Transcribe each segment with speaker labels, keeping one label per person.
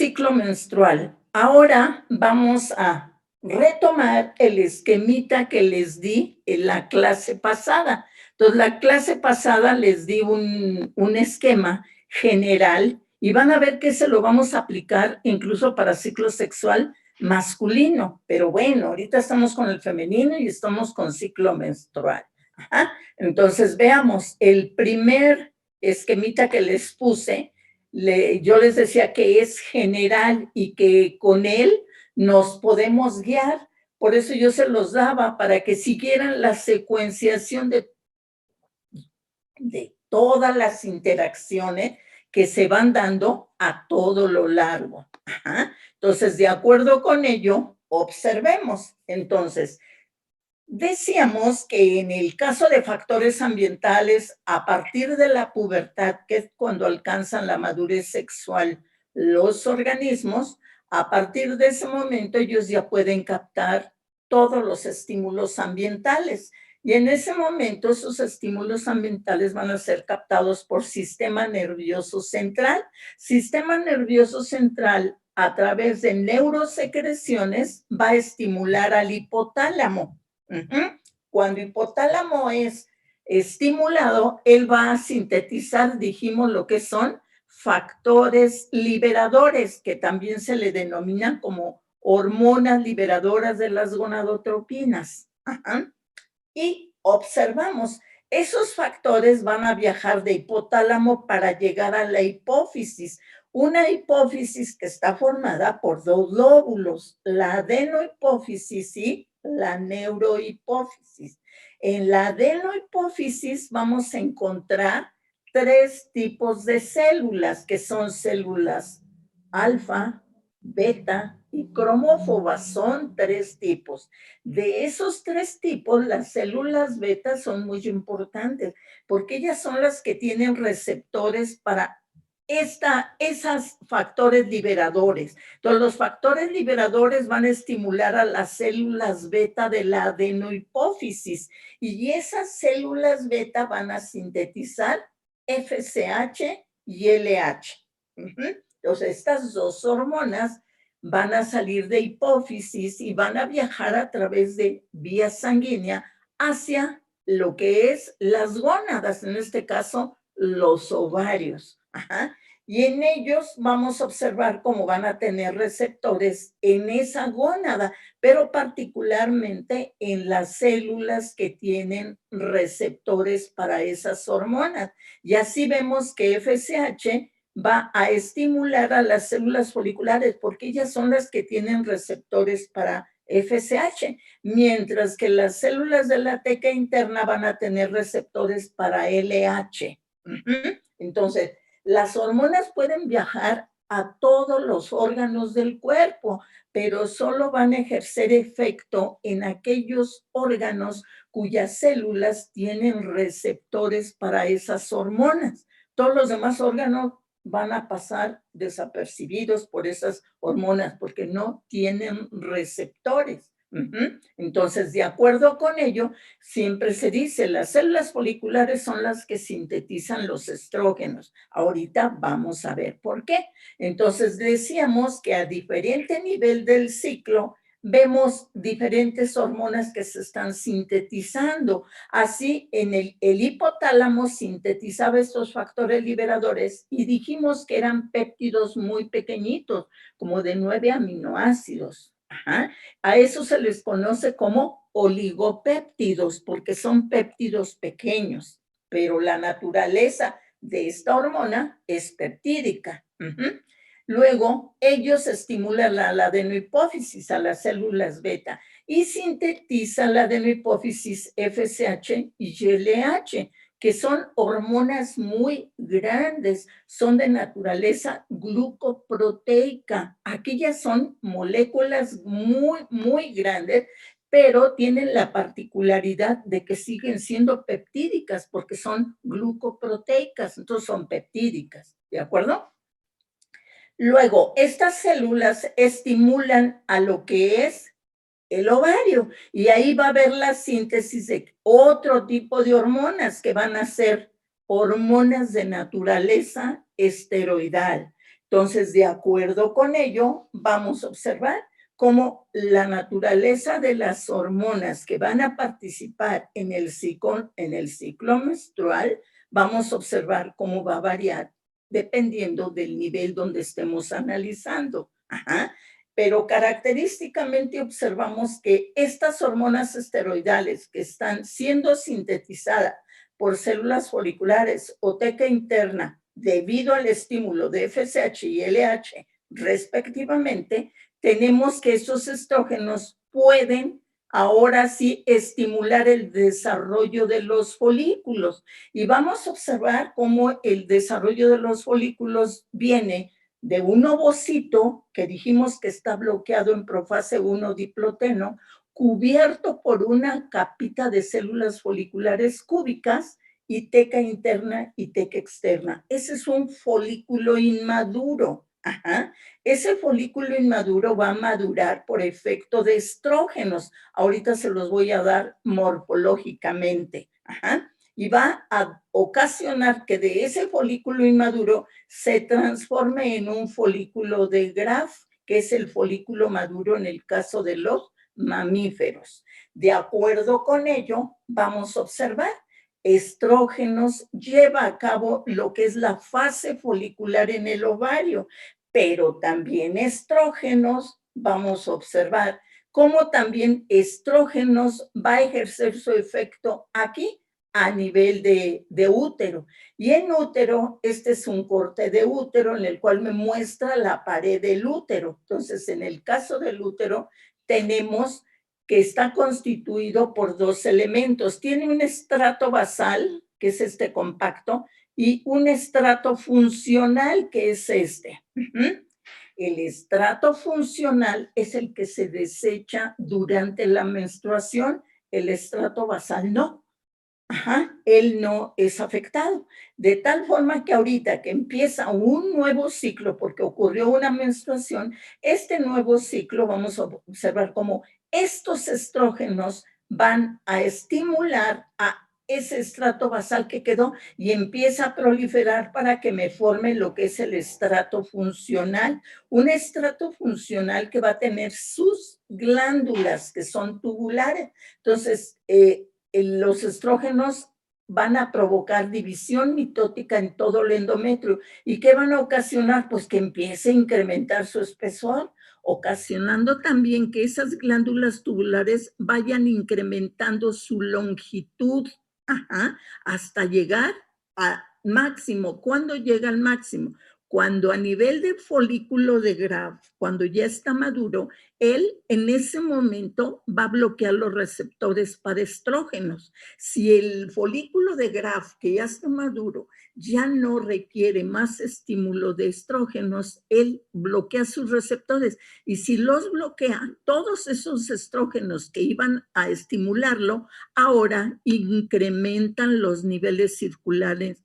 Speaker 1: ciclo menstrual. Ahora vamos a retomar el esquemita que les di en la clase pasada. Entonces, la clase pasada les di un esquema general y van a ver que se lo vamos a aplicar incluso para ciclo sexual masculino. Pero bueno, ahorita estamos con el femenino y estamos con ciclo menstrual. Ajá. Entonces, veamos, el primer esquemita que les puse, yo les decía que es general y que con él nos podemos guiar. Por eso yo se los daba para que siguieran la secuenciación de todas las interacciones que se van dando a todo lo largo. Ajá. Entonces, de acuerdo con ello, observemos. Entonces, decíamos que en el caso de factores ambientales, a partir de la pubertad, que es cuando alcanzan la madurez sexual los organismos, a partir de ese momento ellos ya pueden captar todos los estímulos ambientales. Y en ese momento esos estímulos ambientales van a ser captados por sistema nervioso central. Sistema nervioso central, a través de neurosecreciones, va a estimular al hipotálamo. Cuando el hipotálamo es estimulado, él va a sintetizar, dijimos, lo que son factores liberadores, que también se le denominan como hormonas liberadoras de las gonadotropinas. Ajá. Y observamos, esos factores van a viajar de hipotálamo para llegar a la hipófisis. Una hipófisis que está formada por dos lóbulos, la adenohipófisis y la neurohipófisis. En la adenohipófisis vamos a encontrar tres tipos de células, que son células alfa, beta y cromófobas. Son tres tipos. De esos tres tipos, las células beta son muy importantes porque ellas son las que tienen receptores para esos factores liberadores. Entonces, los factores liberadores van a estimular a las células beta de la adenohipófisis y esas células beta van a sintetizar FSH y LH. Entonces, estas dos hormonas van a salir de hipófisis y van a viajar a través de vía sanguínea hacia lo que es las gónadas, en este caso, los ovarios. Ajá. Y en ellos vamos a observar cómo van a tener receptores en esa gónada, pero particularmente en las células que tienen receptores para esas hormonas. Y así vemos que FSH va a estimular a las células foliculares porque ellas son las que tienen receptores para FSH, mientras que las células de la teca interna van a tener receptores para LH. Entonces, las hormonas pueden viajar a todos los órganos del cuerpo, pero solo van a ejercer efecto en aquellos órganos cuyas células tienen receptores para esas hormonas. Todos los demás órganos van a pasar desapercibidos por esas hormonas porque no tienen receptores. Entonces, de acuerdo con ello, siempre se dice, las células foliculares son las que sintetizan los estrógenos. Ahorita vamos a ver por qué. Entonces, decíamos que a diferente nivel del ciclo, vemos diferentes hormonas que se están sintetizando. Así, en el hipotálamo sintetizaba estos factores liberadores y dijimos que eran péptidos muy pequeñitos, como de 9 aminoácidos. Ajá. A eso se les conoce como oligopéptidos, porque son péptidos pequeños, pero la naturaleza de esta hormona es peptídica. Luego, ellos estimulan a la adenohipófisis, a las células beta, y sintetizan la adenohipófisis FSH y LH, que son hormonas muy grandes, son de naturaleza glucoproteica. Aquellas son moléculas muy, muy grandes, pero tienen la particularidad de que siguen siendo peptídicas porque son glucoproteicas, entonces son peptídicas, ¿de acuerdo? Luego, estas células estimulan a lo que es el ovario y ahí va a haber la síntesis de otro tipo de hormonas que van a ser hormonas de naturaleza esteroidal, Entonces, de acuerdo con ello, vamos a observar cómo la naturaleza de las hormonas que van a participar en el ciclo menstrual, vamos a observar cómo va a variar dependiendo del nivel donde estemos analizando. Ajá. Pero característicamente observamos que estas hormonas esteroidales que están siendo sintetizadas por células foliculares o teca interna debido al estímulo de FSH y LH respectivamente, tenemos que esos estrógenos pueden ahora sí estimular el desarrollo de los folículos. Y vamos a observar cómo el desarrollo de los folículos viene de un ovocito que dijimos que está bloqueado en profase 1 diploteno, cubierto por una capita de células foliculares cúbicas y teca interna y teca externa. Ese es un folículo inmaduro. Ajá. Ese folículo inmaduro va a madurar por efecto de estrógenos. Ahorita se los voy a dar morfológicamente. Ajá. Y va a ocasionar que de ese folículo inmaduro se transforme en un folículo de Graf, que es el folículo maduro en el caso de los mamíferos. De acuerdo con ello, vamos a observar estrógenos lleva a cabo lo que es la fase folicular en el ovario, pero también estrógenos, vamos a observar cómo también estrógenos va a ejercer su efecto aquí a nivel de útero. Y en útero, este es un corte de útero en el cual me muestra la pared del útero. Entonces, en el caso del útero, tenemos que está constituido por dos elementos. Tiene un estrato basal, que es este compacto, y un estrato funcional, que es este. El estrato funcional es el que se desecha durante la menstruación, el estrato basal no. Ajá, él no es afectado. De tal forma que ahorita que empieza un nuevo ciclo, porque ocurrió una menstruación, este nuevo ciclo vamos a observar cómo estos estrógenos van a estimular a ese estrato basal que quedó y empieza a proliferar para que me forme lo que es el estrato funcional. Un estrato funcional que va a tener sus glándulas que son tubulares. Entonces, los estrógenos van a provocar división mitótica en todo el endometrio. ¿Y qué van a ocasionar? Pues que empiece a incrementar su espesor, ocasionando también que esas glándulas tubulares vayan incrementando su longitud, ajá, hasta llegar a máximo. ¿Cuándo llega al máximo? Cuando a nivel de folículo de Graf, cuando ya está maduro, él en ese momento va a bloquear los receptores para estrógenos. Si el folículo de Graf, que ya está maduro, ya no requiere más estímulo de estrógenos, él bloquea sus receptores. Y si los bloquea, todos esos estrógenos que iban a estimularlo, ahora incrementan los niveles circulares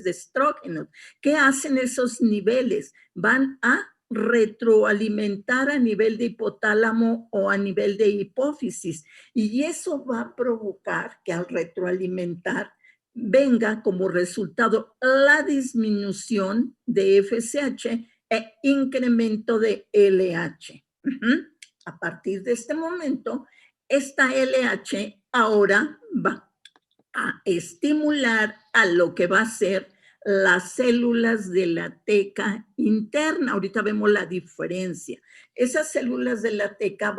Speaker 1: de estrógenos. ¿Qué hacen esos niveles? Van a retroalimentar a nivel de hipotálamo o a nivel de hipófisis. Y eso va a provocar que al retroalimentar venga como resultado la disminución de FSH e incremento de LH. A partir de este momento, esta LH ahora va a estimular a lo que va a ser las células de la teca interna. Ahorita vemos la diferencia. Esas células de la teca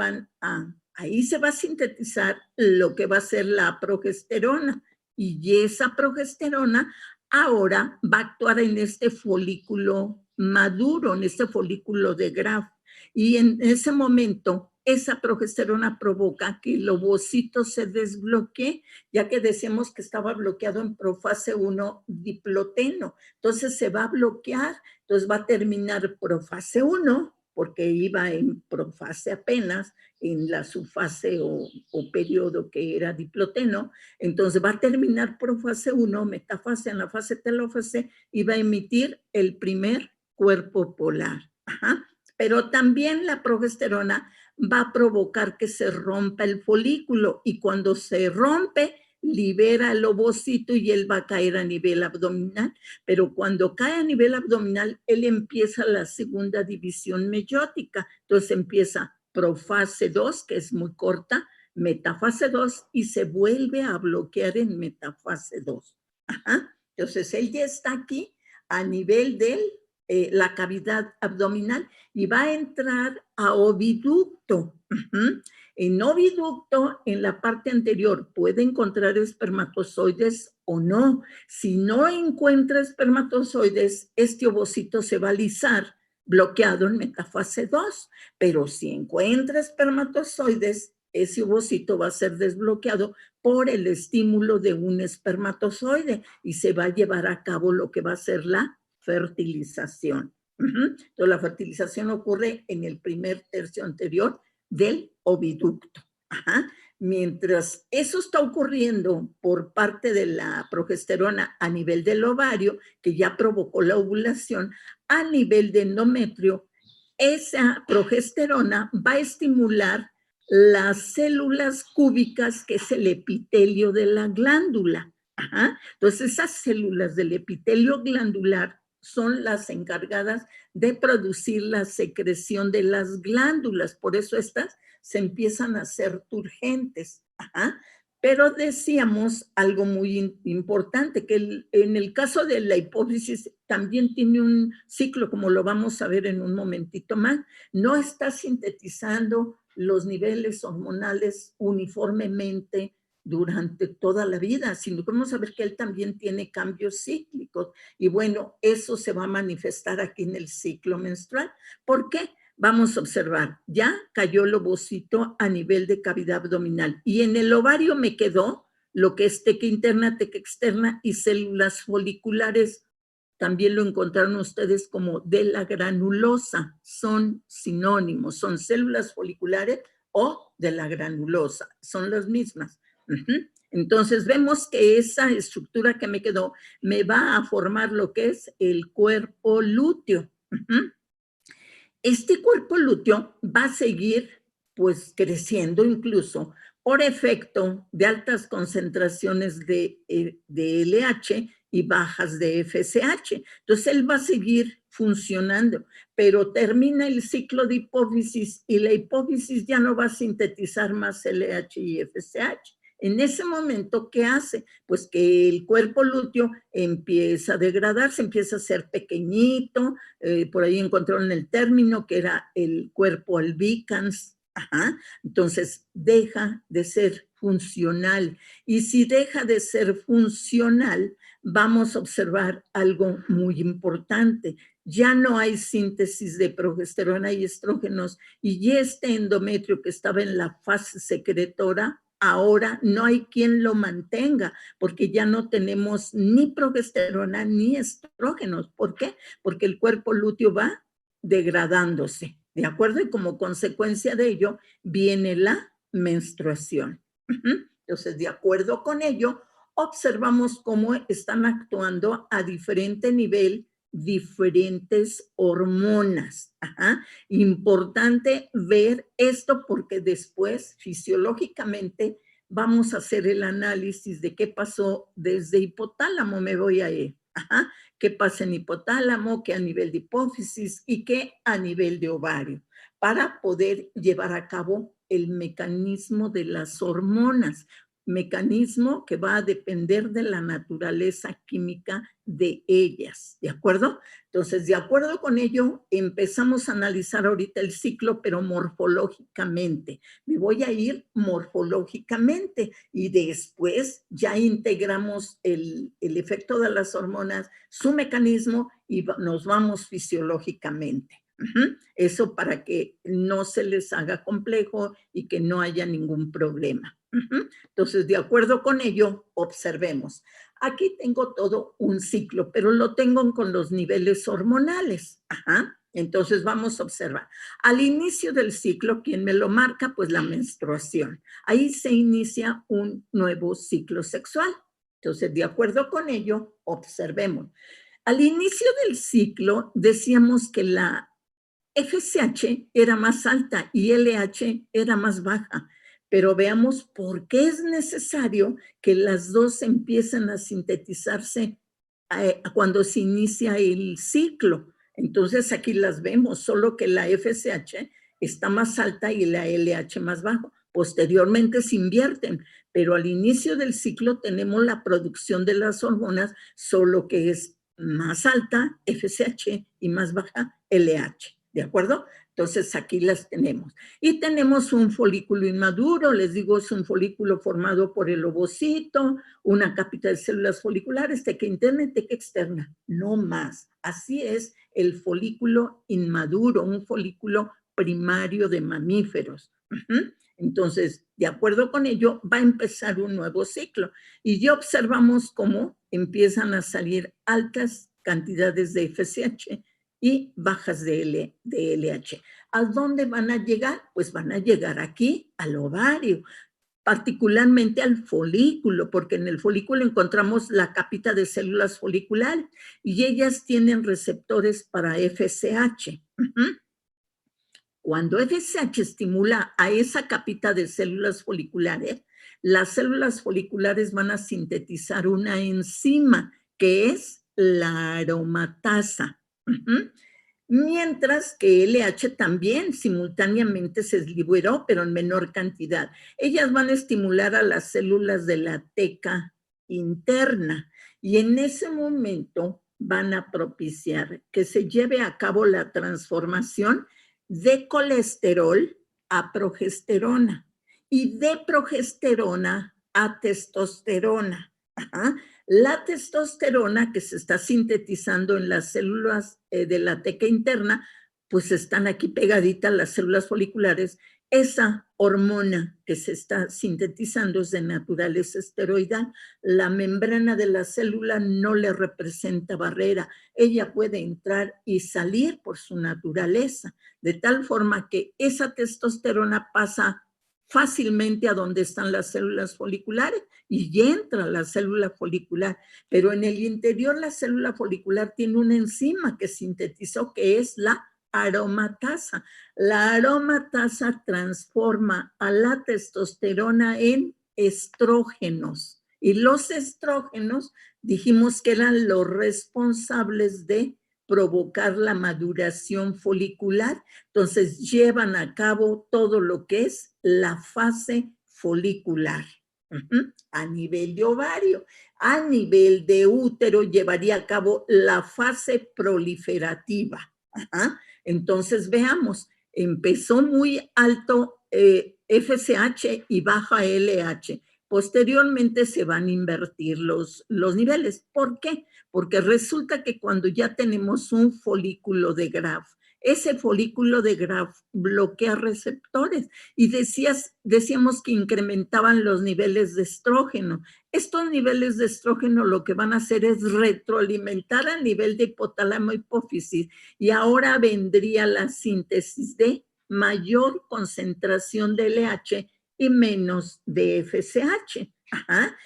Speaker 1: ahí se va a sintetizar lo que va a ser la progesterona. Y esa progesterona ahora va a actuar en este folículo maduro, en este folículo de Graf. Y en ese momento, esa progesterona provoca que el ovocito se desbloquee, ya que decimos que estaba bloqueado en profase 1 diploteno. Entonces se va a bloquear, entonces va a terminar profase 1, porque iba en profase apenas, en la subfase o periodo que era diploteno. Entonces va a terminar profase 1, metafase, anafase, telófase, y va a emitir el primer cuerpo polar. Ajá. Pero también la progesterona va a provocar que se rompa el folículo y cuando se rompe libera el ovocito y él va a caer a nivel abdominal, pero cuando cae a nivel abdominal, él empieza la segunda división meiótica, entonces empieza profase 2, que es muy corta, metafase 2 y se vuelve a bloquear en metafase 2. Ajá. Entonces, él ya está aquí a nivel de la cavidad abdominal y va a entrar a oviducto. En oviducto, en la parte anterior, puede encontrar espermatozoides o no. Si no encuentra espermatozoides, este ovocito se va a alisar, bloqueado en metafase 2, pero si encuentra espermatozoides, ese ovocito va a ser desbloqueado por el estímulo de un espermatozoide y se va a llevar a cabo lo que va a ser la fertilización. Entonces, la fertilización ocurre en el primer tercio anterior del oviducto. Ajá. Mientras eso está ocurriendo por parte de la progesterona a nivel del ovario, que ya provocó la ovulación, a nivel de endometrio, esa progesterona va a estimular las células cúbicas, que es el epitelio de la glándula. Ajá. Entonces, esas células del epitelio glandular son las encargadas de producir la secreción de las glándulas. Por eso estas se empiezan a hacer turgentes. Ajá. Pero decíamos algo muy importante, que en el caso de la hipófisis también tiene un ciclo, como lo vamos a ver en un momentito más. No está sintetizando los niveles hormonales uniformemente durante toda la vida, sino que vamos a ver que él también tiene cambios cíclicos. Y bueno, eso se va a manifestar aquí en el ciclo menstrual. ¿Por qué? Vamos a observar, ya cayó el ovocito a nivel de cavidad abdominal y en el ovario me quedó lo que es teca interna, teca externa y células foliculares. También lo encontraron ustedes como de la granulosa, son sinónimos, son células foliculares o de la granulosa, son las mismas. Entonces vemos que esa estructura que me quedó me va a formar lo que es el cuerpo lúteo. Este cuerpo lúteo va a seguir pues creciendo incluso por efecto de altas concentraciones de LH y bajas de FSH. Entonces él va a seguir funcionando, pero termina el ciclo de hipófisis y la hipófisis ya no va a sintetizar más LH y FSH. En ese momento, ¿qué hace? Pues que el cuerpo lúteo empieza a degradarse, empieza a ser pequeñito, por ahí encontraron el término que era el cuerpo albicans. Ajá. Entonces deja de ser funcional y si deja de ser funcional, vamos a observar algo muy importante. Ya no hay síntesis de progesterona y estrógenos y este endometrio que estaba en la fase secretora, ahora no hay quien lo mantenga porque ya no tenemos ni progesterona ni estrógenos. ¿Por qué? Porque el cuerpo lúteo va degradándose, ¿de acuerdo? Y como consecuencia de ello viene la menstruación. Entonces, de acuerdo con ello, observamos cómo están actuando a diferente nivel diferentes hormonas. Ajá. Importante ver esto porque después fisiológicamente vamos a hacer el análisis de qué pasó desde hipotálamo, me voy a ir. Ajá. Qué pasa en hipotálamo, qué a nivel de hipófisis y qué a nivel de ovario, para poder llevar a cabo el mecanismo de las hormonas, mecanismo que va a depender de la naturaleza química de ellas, ¿de acuerdo? Entonces, de acuerdo con ello, empezamos a analizar ahorita el ciclo, pero morfológicamente. Me voy a ir morfológicamente y después ya integramos el efecto de las hormonas, su mecanismo y nos vamos fisiológicamente. Eso para que no se les haga complejo y que no haya ningún problema. Entonces, de acuerdo con ello, observemos. Aquí tengo todo un ciclo, pero lo tengo con los niveles hormonales. Ajá. Entonces vamos a observar. Al inicio del ciclo, ¿quién me lo marca? Pues la menstruación. Ahí se inicia un nuevo ciclo sexual. Entonces, de acuerdo con ello, observemos. Al inicio del ciclo decíamos que la FSH era más alta y LH era más baja, pero veamos por qué es necesario que las dos empiecen a sintetizarse cuando se inicia el ciclo. Entonces aquí las vemos, solo que la FSH está más alta y la LH más bajo. Posteriormente se invierten, pero al inicio del ciclo tenemos la producción de las hormonas, solo que es más alta FSH y más baja LH, ¿de acuerdo? Entonces aquí las tenemos. Y tenemos un folículo inmaduro, les digo, es un folículo formado por el ovocito, una cápita de células foliculares, teca interna y teca externa, no más. Así es el folículo inmaduro, un folículo primario de mamíferos. Entonces, de acuerdo con ello, va a empezar un nuevo ciclo. Y ya observamos cómo empiezan a salir altas cantidades de FSH y bajas de LH. ¿A dónde van a llegar? Pues van a llegar aquí, al ovario, particularmente al folículo, porque en el folículo encontramos la capita de células foliculares y ellas tienen receptores para FSH. Cuando FSH estimula a esa capita de células foliculares, las células foliculares van a sintetizar una enzima que es la aromatasa. Mientras que LH también simultáneamente se liberó, pero en menor cantidad. Ellas van a estimular a las células de la teca interna y en ese momento van a propiciar que se lleve a cabo la transformación de colesterol a progesterona y de progesterona a testosterona. Ajá. La testosterona que se está sintetizando en las células de la teca interna, pues están aquí pegaditas las células foliculares. Esa hormona que se está sintetizando es de naturaleza esteroidal. La membrana de la célula no le representa barrera. Ella puede entrar y salir por su naturaleza, de tal forma que esa testosterona pasa fácilmente a donde están las células foliculares y entra la célula folicular, pero en el interior la célula folicular tiene una enzima que sintetizó que es la aromatasa. La aromatasa transforma a la testosterona en estrógenos y los estrógenos dijimos que eran los responsables de provocar la maduración folicular. Entonces llevan a cabo todo lo que es la fase folicular. A nivel de ovario, a nivel de útero llevaría a cabo la fase proliferativa. Entonces veamos, empezó muy alto FSH y baja LH. Posteriormente se van a invertir los niveles. ¿Por qué? Porque resulta que cuando ya tenemos un folículo de Graf, ese folículo de Graf bloquea receptores y decíamos que incrementaban los niveles de estrógeno. Estos niveles de estrógeno lo que van a hacer es retroalimentar a nivel de hipotálamo hipófisis y ahora vendría la síntesis de mayor concentración de LH y menos de FSH.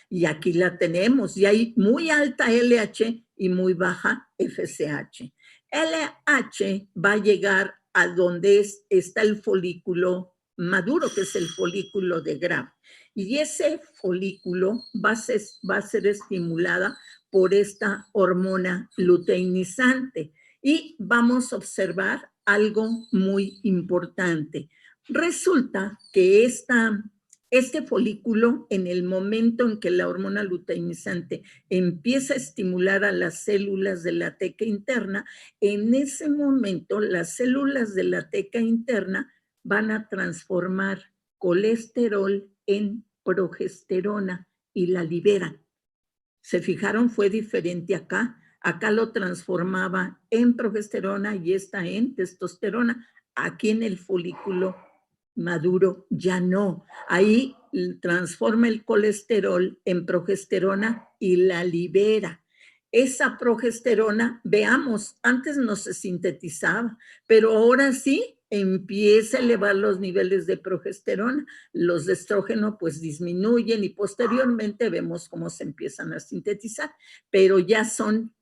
Speaker 1: Y aquí la tenemos, y hay muy alta LH y muy baja FSH. LH va a llegar a donde está el folículo maduro, que es el folículo de Graf. Y ese folículo va a ser estimulada por esta hormona luteinizante. Y vamos a observar algo muy importante. Resulta que este folículo, en el momento en que la hormona luteinizante empieza a estimular a las células de la teca interna, en ese momento las células de la teca interna van a transformar colesterol en progesterona y la liberan. ¿Se fijaron? Fue diferente acá. Acá lo transformaba en progesterona y esta en testosterona. Aquí en el folículo maduro ya no. Ahí transforma el colesterol en progesterona y la libera. Esa progesterona, veamos, antes no se sintetizaba, pero ahora sí empieza a elevar los niveles de progesterona. Los de estrógeno pues disminuyen y posteriormente vemos cómo se empiezan a sintetizar, pero ya son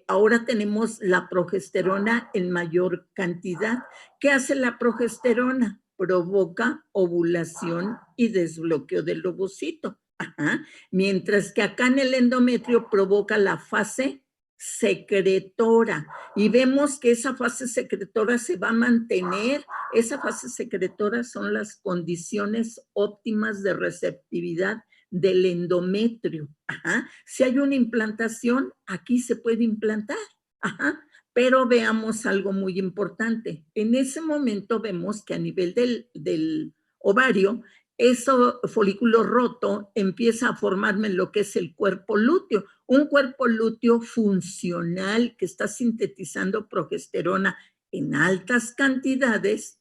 Speaker 1: ahora tenemos la progesterona en mayor cantidad. ¿Qué hace la progesterona? provoca ovulación y desbloqueo del ovocito. Ajá. Mientras que acá en el endometrio provoca la fase secretora y vemos que esa fase secretora se va a mantener. Esa fase secretora son las condiciones óptimas de receptividad del endometrio. Ajá. Si hay una implantación, aquí se puede implantar. Ajá. Pero veamos algo muy importante. En ese momento vemos que a nivel del ovario, ese folículo roto empieza a formarme lo que es el cuerpo lúteo, un cuerpo lúteo funcional que está sintetizando progesterona en altas cantidades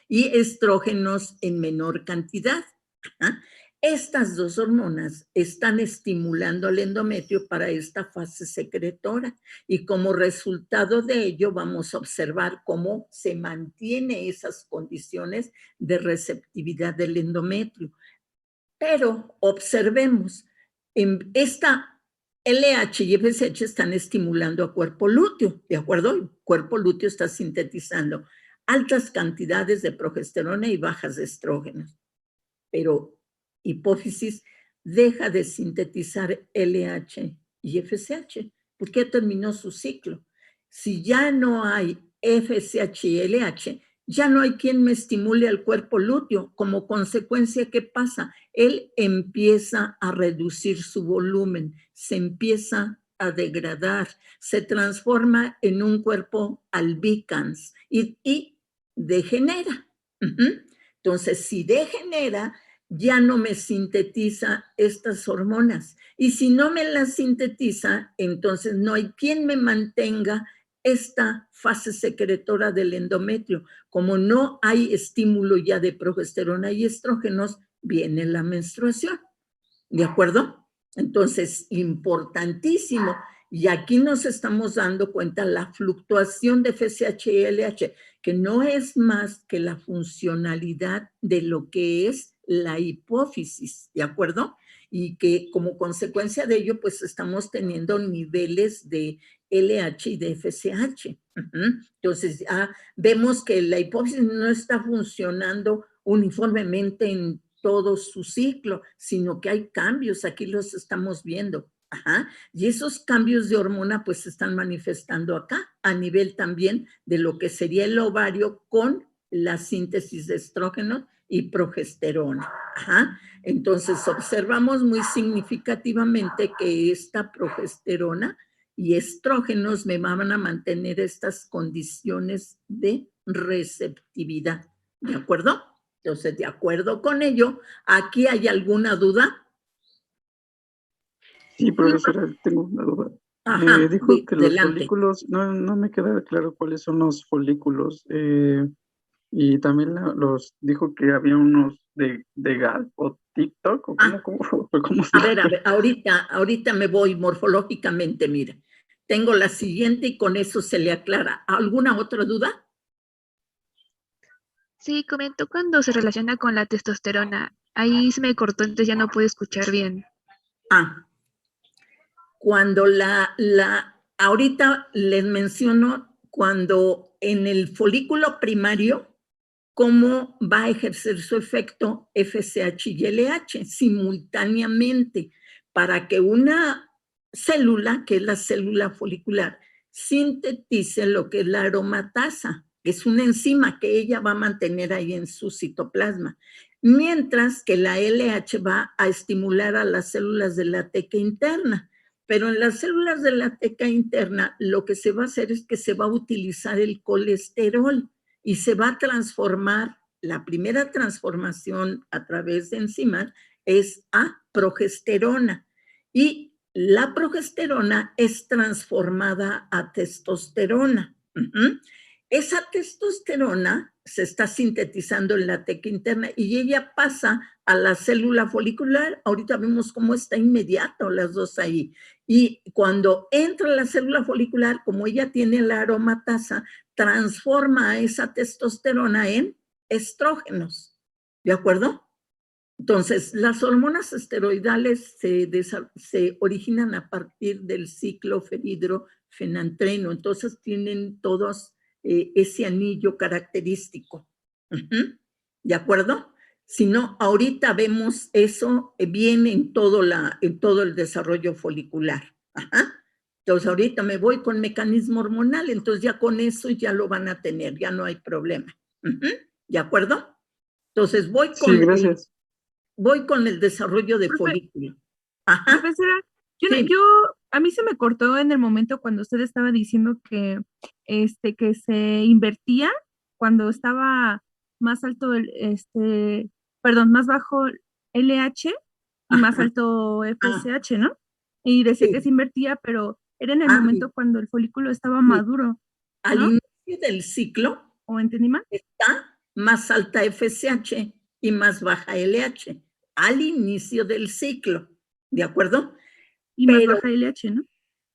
Speaker 1: y estrógenos en menor cantidad. Estas dos hormonas están estimulando al endometrio para esta fase secretora y como resultado de ello vamos a observar cómo se mantiene esas condiciones de receptividad del endometrio. Pero observemos, en esta LH y FSH están estimulando a cuerpo lúteo, ¿de acuerdo? El cuerpo lúteo está sintetizando altas cantidades de progesterona y bajas de estrógenos. Pero hipófisis deja de sintetizar LH y FSH, porque ya terminó su ciclo. Si ya no hay FSH y LH, ya no hay quien me estimule al cuerpo lúteo. Como consecuencia, ¿qué pasa? Él empieza a reducir su volumen, se empieza a degradar, se transforma en un cuerpo albicans y degenera. Entonces, si degenera, ya no me sintetiza estas hormonas. Y si no me las sintetiza, entonces no hay quien me mantenga esta fase secretora del endometrio. Como no hay estímulo ya de progesterona y estrógenos, viene la menstruación. ¿De acuerdo? Entonces, importantísimo. Y aquí nos estamos dando cuenta la fluctuación de FSH y LH, que no es más que la funcionalidad de lo que es la hipófisis, ¿de acuerdo? Y que como consecuencia de ello, pues estamos teniendo niveles de LH y de FSH. Entonces, ya vemos que la hipófisis no está funcionando uniformemente en todo su ciclo, sino que hay cambios, aquí los estamos viendo. Y esos cambios de hormona pues se están manifestando acá, a nivel también de lo que sería el ovario con la síntesis de estrógeno y progesterona. Entonces observamos muy significativamente que esta progesterona y estrógenos me van a mantener estas condiciones de receptividad. ¿De acuerdo? Entonces, de acuerdo con ello, ¿aquí hay alguna duda?
Speaker 2: Sí, profesora, tengo una duda. Dijo que los
Speaker 1: adelante.
Speaker 2: folículos, no me queda claro cuáles son los folículos. Y también dijo que había unos de GALP o TikTok, o cómo se
Speaker 1: A ver, ahorita me voy morfológicamente, mire. Tengo la siguiente y con eso se le aclara. ¿Alguna otra duda?
Speaker 3: Sí, comentó cuando se relaciona con la testosterona. Ahí se me cortó, entonces ya no pude escuchar bien.
Speaker 1: Cuando ahorita les menciono cuando en el folículo primario, cómo va a ejercer su efecto FSH y LH simultáneamente para que una célula, que es la célula folicular, sintetice lo que es la aromatasa, que es una enzima que ella va a mantener ahí en su citoplasma, mientras que la LH va a estimular a las células de la teca interna. Pero en las células de la teca interna lo que se va a hacer es que se va a utilizar el colesterol y se va a transformar, la primera transformación a través de enzimas es a progesterona y la progesterona es transformada a testosterona. Esa testosterona se está sintetizando en la teca interna y ella pasa a la célula folicular. Ahorita vemos cómo está inmediato las dos ahí. Y cuando entra la célula folicular, como ella tiene la aromatasa, transforma a esa testosterona en estrógenos. ¿De acuerdo? Entonces, las hormonas esteroidales se originan a partir del ciclo ferhidrofenantreno. Entonces, tienen todos ese anillo característico. Ujú, ¿de acuerdo? Si no, ahorita vemos eso bien en todo el desarrollo folicular. Ajá. Entonces, ahorita me voy con mecanismo hormonal, entonces ya con eso ya lo van a tener, ya no hay problema. Ujú, ¿de acuerdo? Entonces,
Speaker 2: Sí, gracias.
Speaker 1: voy con el desarrollo de
Speaker 4: Profe-
Speaker 1: folículo. Ajá,
Speaker 4: Profesora,
Speaker 1: sí.
Speaker 4: a mí se me cortó en el momento cuando usted estaba diciendo que se invertía cuando estaba más alto más bajo LH y más
Speaker 1: Ajá,
Speaker 4: alto
Speaker 1: ah,
Speaker 4: FSH, ¿no? Y decía que
Speaker 1: sí.
Speaker 4: se invertía, pero era en el
Speaker 1: Ah,
Speaker 4: momento cuando el folículo estaba
Speaker 1: sí.
Speaker 4: maduro,
Speaker 1: Al
Speaker 4: ¿no?
Speaker 1: inicio del ciclo,
Speaker 4: ¿O entendí mal?
Speaker 1: está más alta FSH y más baja LH al inicio del ciclo, ¿de acuerdo?
Speaker 4: Y más
Speaker 1: Pero,
Speaker 4: baja LH, ¿no?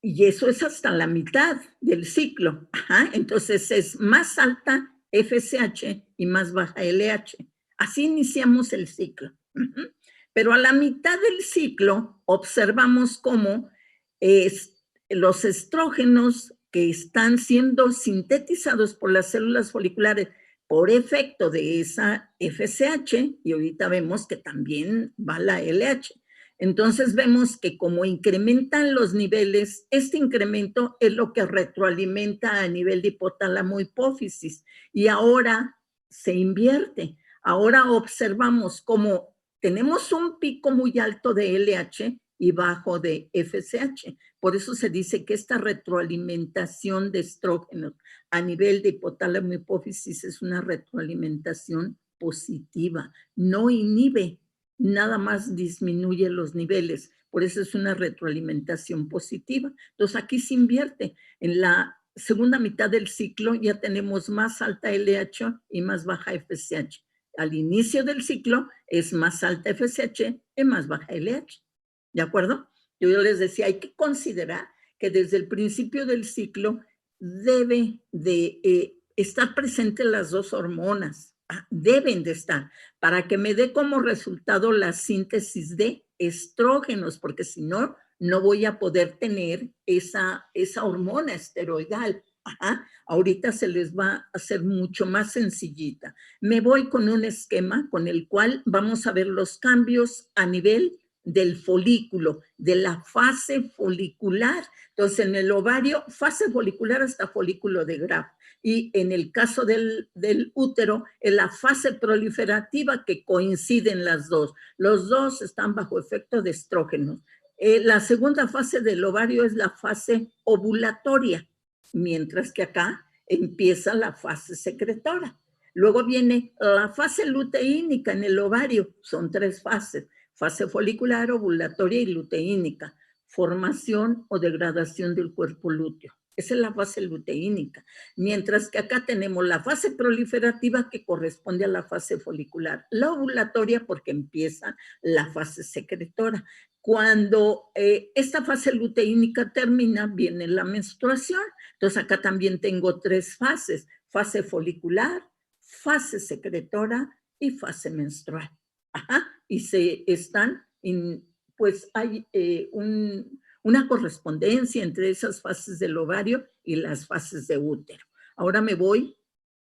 Speaker 1: y eso es hasta la mitad del ciclo, ajá, entonces es más alta FSH y más baja LH. Así iniciamos el ciclo. Ujú. Pero a la mitad del ciclo observamos cómo los estrógenos que están siendo sintetizados por las células foliculares por efecto de esa FSH, y ahorita vemos que también va la LH. Entonces vemos que como incrementan los niveles, este incremento es lo que retroalimenta a nivel de hipotálamo hipófisis, y ahora se invierte. Ahora observamos cómo tenemos un pico muy alto de LH y bajo de FSH. Por eso se dice que esta retroalimentación de estrógenos a nivel de hipotálamo hipófisis es una retroalimentación positiva, no inhibe, nada más disminuye los niveles. Por eso es una retroalimentación positiva. Entonces aquí se invierte. En la segunda mitad del ciclo ya tenemos más alta LH y más baja FSH. Al inicio del ciclo es más alta FSH y más baja LH. ¿De acuerdo? Yo les decía, hay que considerar que desde el principio del ciclo debe de estar presentes las dos hormonas. Deben de estar para que me dé como resultado la síntesis de estrógenos, porque si no, no voy a poder tener esa hormona esteroidal. Ajá. Ahorita se les va a hacer mucho más sencillita. Me voy con un esquema con el cual vamos a ver los cambios a nivel del folículo, de la fase folicular. Entonces, en el ovario, fase folicular hasta folículo de Graf. Y en el caso del útero, en la fase proliferativa que coinciden las dos. Los dos están bajo efecto de estrógenos. La segunda fase del ovario es la fase ovulatoria, mientras que acá empieza la fase secretora. Luego viene la fase luteínica en el ovario, son 3 fases, fase folicular, ovulatoria y luteínica, formación o degradación del cuerpo lúteo. Esa es la fase luteínica, mientras que acá tenemos la fase proliferativa que corresponde a la fase folicular, la ovulatoria porque empieza la fase secretora. Cuando esta fase luteínica termina, viene la menstruación. Entonces acá también tengo 3 fases, fase folicular, fase secretora y fase menstrual. Ajá, y se están, pues hay una correspondencia entre esas fases del ovario y las fases de útero. Ahora me voy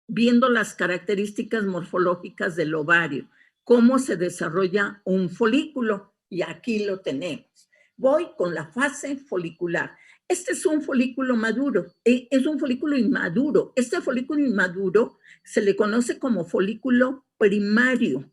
Speaker 1: viendo las características morfológicas del ovario, cómo se desarrolla un folículo, y aquí lo tenemos. Voy con la fase folicular. Este es un folículo maduro, es un folículo inmaduro. Este folículo inmaduro se le conoce como folículo primario.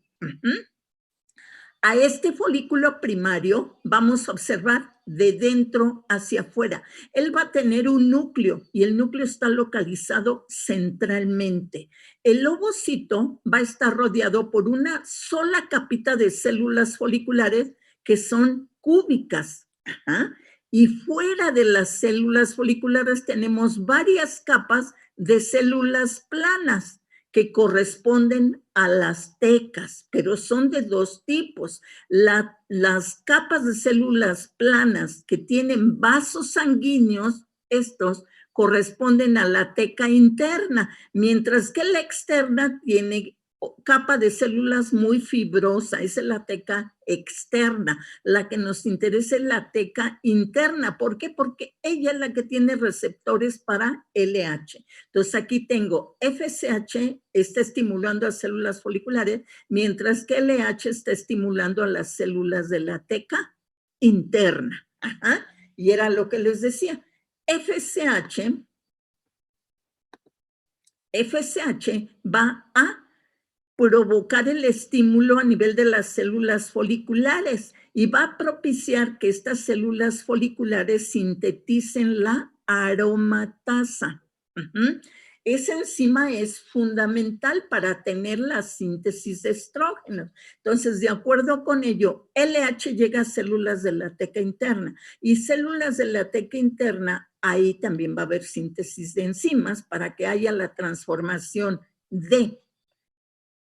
Speaker 1: A este folículo primario vamos a observar de dentro hacia afuera. Él va a tener un núcleo y el núcleo está localizado centralmente. El ovocito va a estar rodeado por una sola capita de células foliculares que son cúbicas. Ajá. Y fuera de las células foliculares tenemos varias capas de células planas que corresponden a las tecas, pero son de 2 tipos. Las capas de células planas que tienen vasos sanguíneos, estos corresponden a la teca interna, mientras que la externa tiene capa de células muy fibrosa, esa es la teca externa. La que nos interesa es la teca interna. ¿Por qué? Porque ella es la que tiene receptores para LH. Entonces aquí tengo FSH, está estimulando a células foliculares, mientras que LH está estimulando a las células de la teca interna. Ajá. Y era lo que les decía. FSH va a provocar el estímulo a nivel de las células foliculares y va a propiciar que estas células foliculares sinteticen la aromatasa. Esa enzima es fundamental para tener la síntesis de estrógenos. Entonces, de acuerdo con ello, LH llega a células de la teca interna y células de la teca interna, ahí también va a haber síntesis de enzimas para que haya la transformación de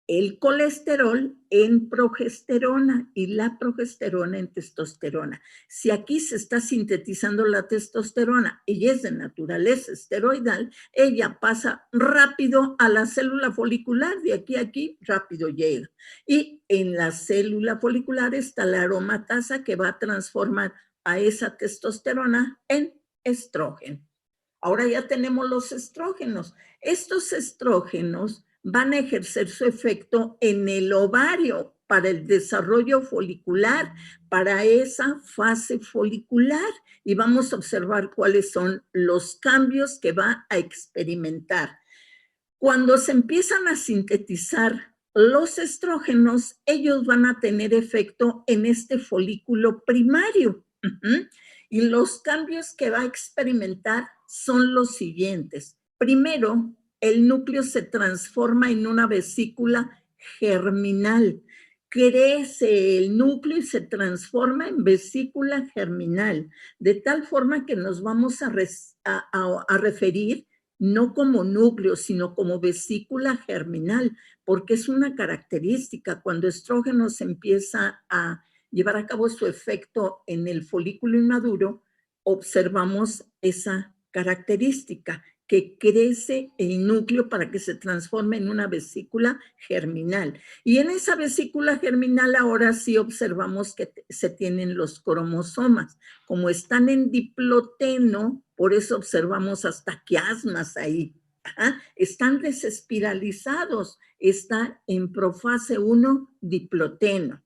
Speaker 1: el colesterol en progesterona y la progesterona en testosterona. Si aquí se está sintetizando la testosterona y es de naturaleza esteroidal, ella pasa rápido a la célula folicular, de aquí a aquí rápido llega. Y en la célula folicular está la aromatasa que va a transformar a esa testosterona en estrógeno. Ahora ya tenemos los estrógenos. Estos estrógenos van a ejercer su efecto en el ovario para el desarrollo folicular, para esa fase folicular, y vamos a observar cuáles son los cambios que va a experimentar. Cuando se empiezan a sintetizar los estrógenos, ellos van a tener efecto en este folículo primario. Y los cambios que va a experimentar son los siguientes. Primero, el núcleo se transforma en una vesícula germinal. Crece el núcleo y se transforma en vesícula germinal, de tal forma que nos vamos a referir no como núcleo, sino como vesícula germinal, porque es una característica. Cuando estrógenos empieza a llevar a cabo su efecto en el folículo inmaduro, observamos esa característica, que crece el núcleo para que se transforme en una vesícula germinal. Y en esa vesícula germinal ahora sí observamos que se tienen los cromosomas. Como están en diploteno, por eso observamos hasta quiasmas ahí. Están desespiralizados, está en profase 1 diploteno.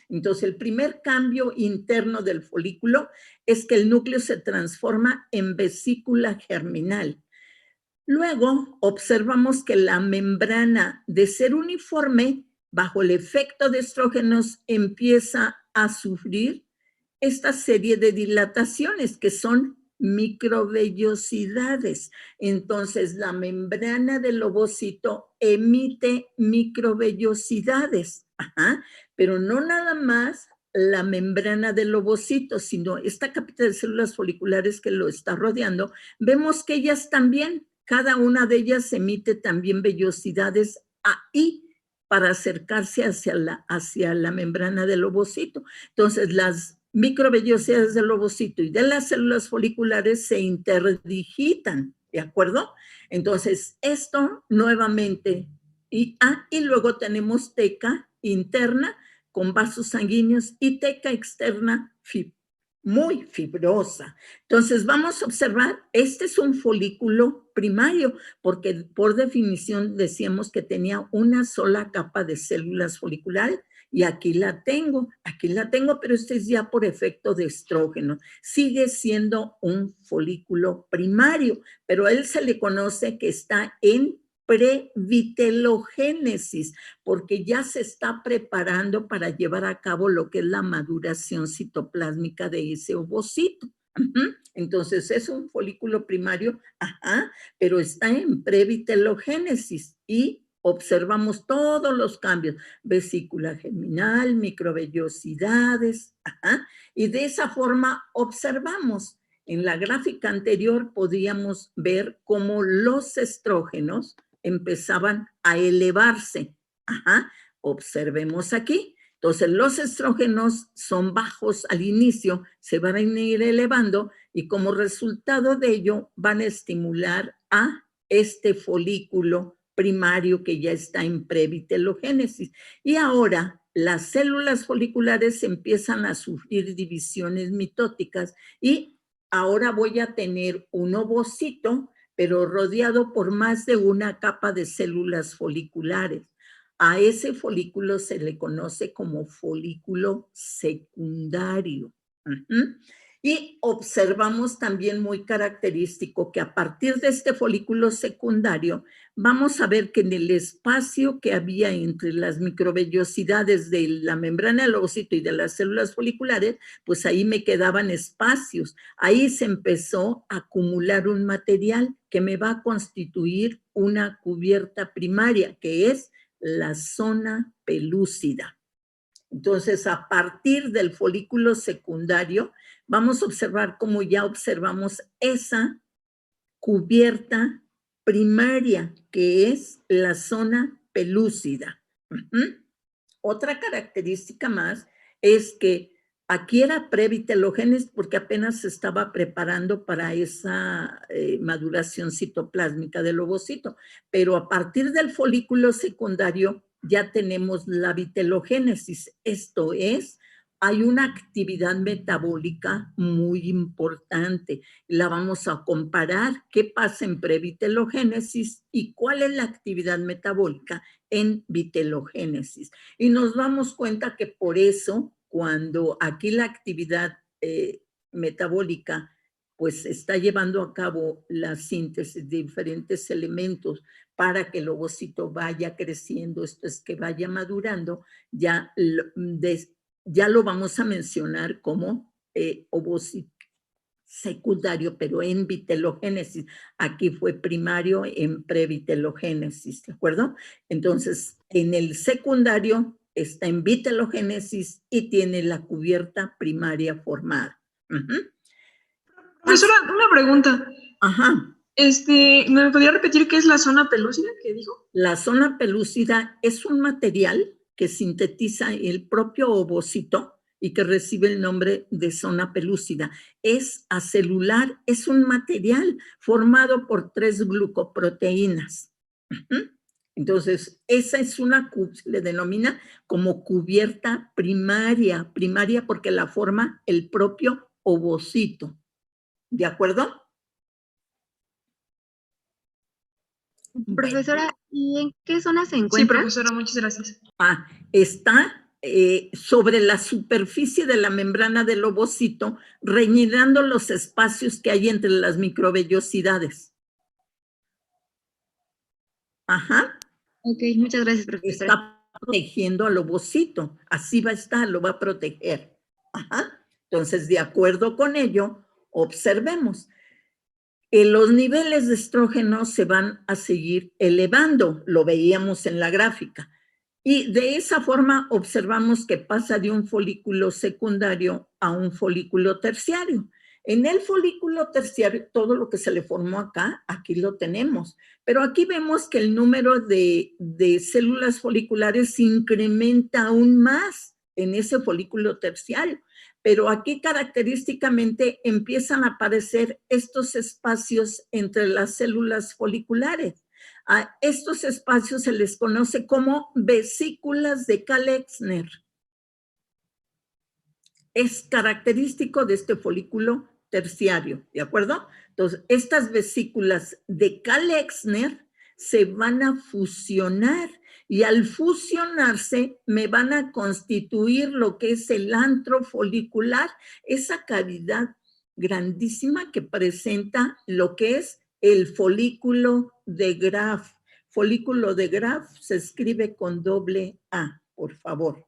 Speaker 1: Entonces, el primer cambio interno del folículo es que el núcleo se transforma en vesícula germinal. Luego, observamos que la membrana, de ser uniforme, bajo el efecto de estrógenos, empieza a sufrir esta serie de dilataciones que son microvellosidades. Entonces, la membrana del ovocito emite microvellosidades. Pero no nada más la membrana del ovocito, sino esta capita de células foliculares que lo está rodeando. Vemos que ellas también, cada una de ellas emite también vellosidades ahí para acercarse hacia la membrana del ovocito. Entonces, las microvellosidades del ovocito y de las células foliculares se interdigitan, ¿de acuerdo? Entonces, esto nuevamente, y luego tenemos teca interna con vasos sanguíneos y teca externa muy fibrosa. Entonces, vamos a observar, este es un folículo primario, porque por definición decíamos que tenía una sola capa de células foliculares, y aquí la tengo, pero este es ya por efecto de estrógeno. Sigue siendo un folículo primario, pero a él se le conoce que está en previtelogénesis, porque ya se está preparando para llevar a cabo lo que es la maduración citoplásmica de ese ovocito. Entonces es un folículo primario, pero está en previtelogénesis y observamos todos los cambios, vesícula germinal, microvellosidades, y de esa forma observamos. En la gráfica anterior podíamos ver cómo los estrógenos empezaban a elevarse. Observemos aquí. Entonces, los estrógenos son bajos al inicio, se van a ir elevando y como resultado de ello van a estimular a este folículo primario que ya está en previtelogénesis. Y ahora las células foliculares empiezan a sufrir divisiones mitóticas y ahora voy a tener un ovocito, pero rodeado por más de una capa de células foliculares. A ese folículo se le conoce como folículo secundario. Y observamos también muy característico que a partir de este folículo secundario vamos a ver que en el espacio que había entre las microvellosidades de la membrana del ovocito y de las células foliculares, pues ahí me quedaban espacios. Ahí se empezó a acumular un material que me va a constituir una cubierta primaria, que es la zona pelúcida. Entonces, a partir del folículo secundario, vamos a observar cómo ya observamos esa cubierta primaria, que es la zona pelúcida. Otra característica más es que aquí era previtelogénesis porque apenas se estaba preparando para esa maduración citoplásmica del ovocito, pero a partir del folículo secundario ya tenemos la vitelogénesis. Esto es, hay una actividad metabólica muy importante. La vamos a comparar qué pasa en previtelogénesis y cuál es la actividad metabólica en vitelogénesis. Y nos damos cuenta que por eso, cuando aquí la actividad metabólica pues está llevando a cabo la síntesis de diferentes elementos para que el ovocito vaya creciendo, esto es que vaya madurando, ya lo vamos a mencionar como ovocito secundario, pero en vitelogénesis. Aquí fue primario en previtelogénesis, ¿de acuerdo? Entonces, en el secundario está en vitelogénesis y tiene la cubierta primaria formada.
Speaker 5: Profesora, una pregunta.
Speaker 1: Ajá.
Speaker 5: ¿Me podría repetir qué es la zona pelúcida que dijo?
Speaker 1: La zona pelúcida es un material que sintetiza el propio ovocito y que recibe el nombre de zona pelúcida. Es acelular, es un material formado por 3 glucoproteínas. Entonces, esa es se le denomina como cubierta primaria, primaria porque la forma el propio ovocito. ¿De acuerdo?
Speaker 6: Profesora, ¿y en qué zona se
Speaker 5: Sí,
Speaker 6: encuentra?
Speaker 5: profesora, muchas gracias.
Speaker 1: Está sobre la superficie de la membrana del ovocito, rellenando los espacios que hay entre las microvellosidades. Ajá.
Speaker 6: Ok, muchas gracias, profesora.
Speaker 1: Está protegiendo al ovocito, así va a estar, lo va a proteger. Ajá. Entonces, de acuerdo con ello, observemos. Los niveles de estrógeno se van a seguir elevando, lo veíamos en la gráfica. Y de esa forma observamos que pasa de un folículo secundario a un folículo terciario. En el folículo terciario, todo lo que se le formó acá, aquí lo tenemos. Pero aquí vemos que el número de células foliculares se incrementa aún más en ese folículo terciario. Pero aquí característicamente empiezan a aparecer estos espacios entre las células foliculares. A estos espacios se les conoce como vesículas de Kalexner. Es característico de este folículo terciario, ¿de acuerdo? Entonces, estas vesículas de Kalexner se van a fusionar y al fusionarse me van a constituir lo que es el antro folicular, esa cavidad grandísima que presenta lo que es el folículo de Graf. Folículo de Graf se escribe con doble A, por favor.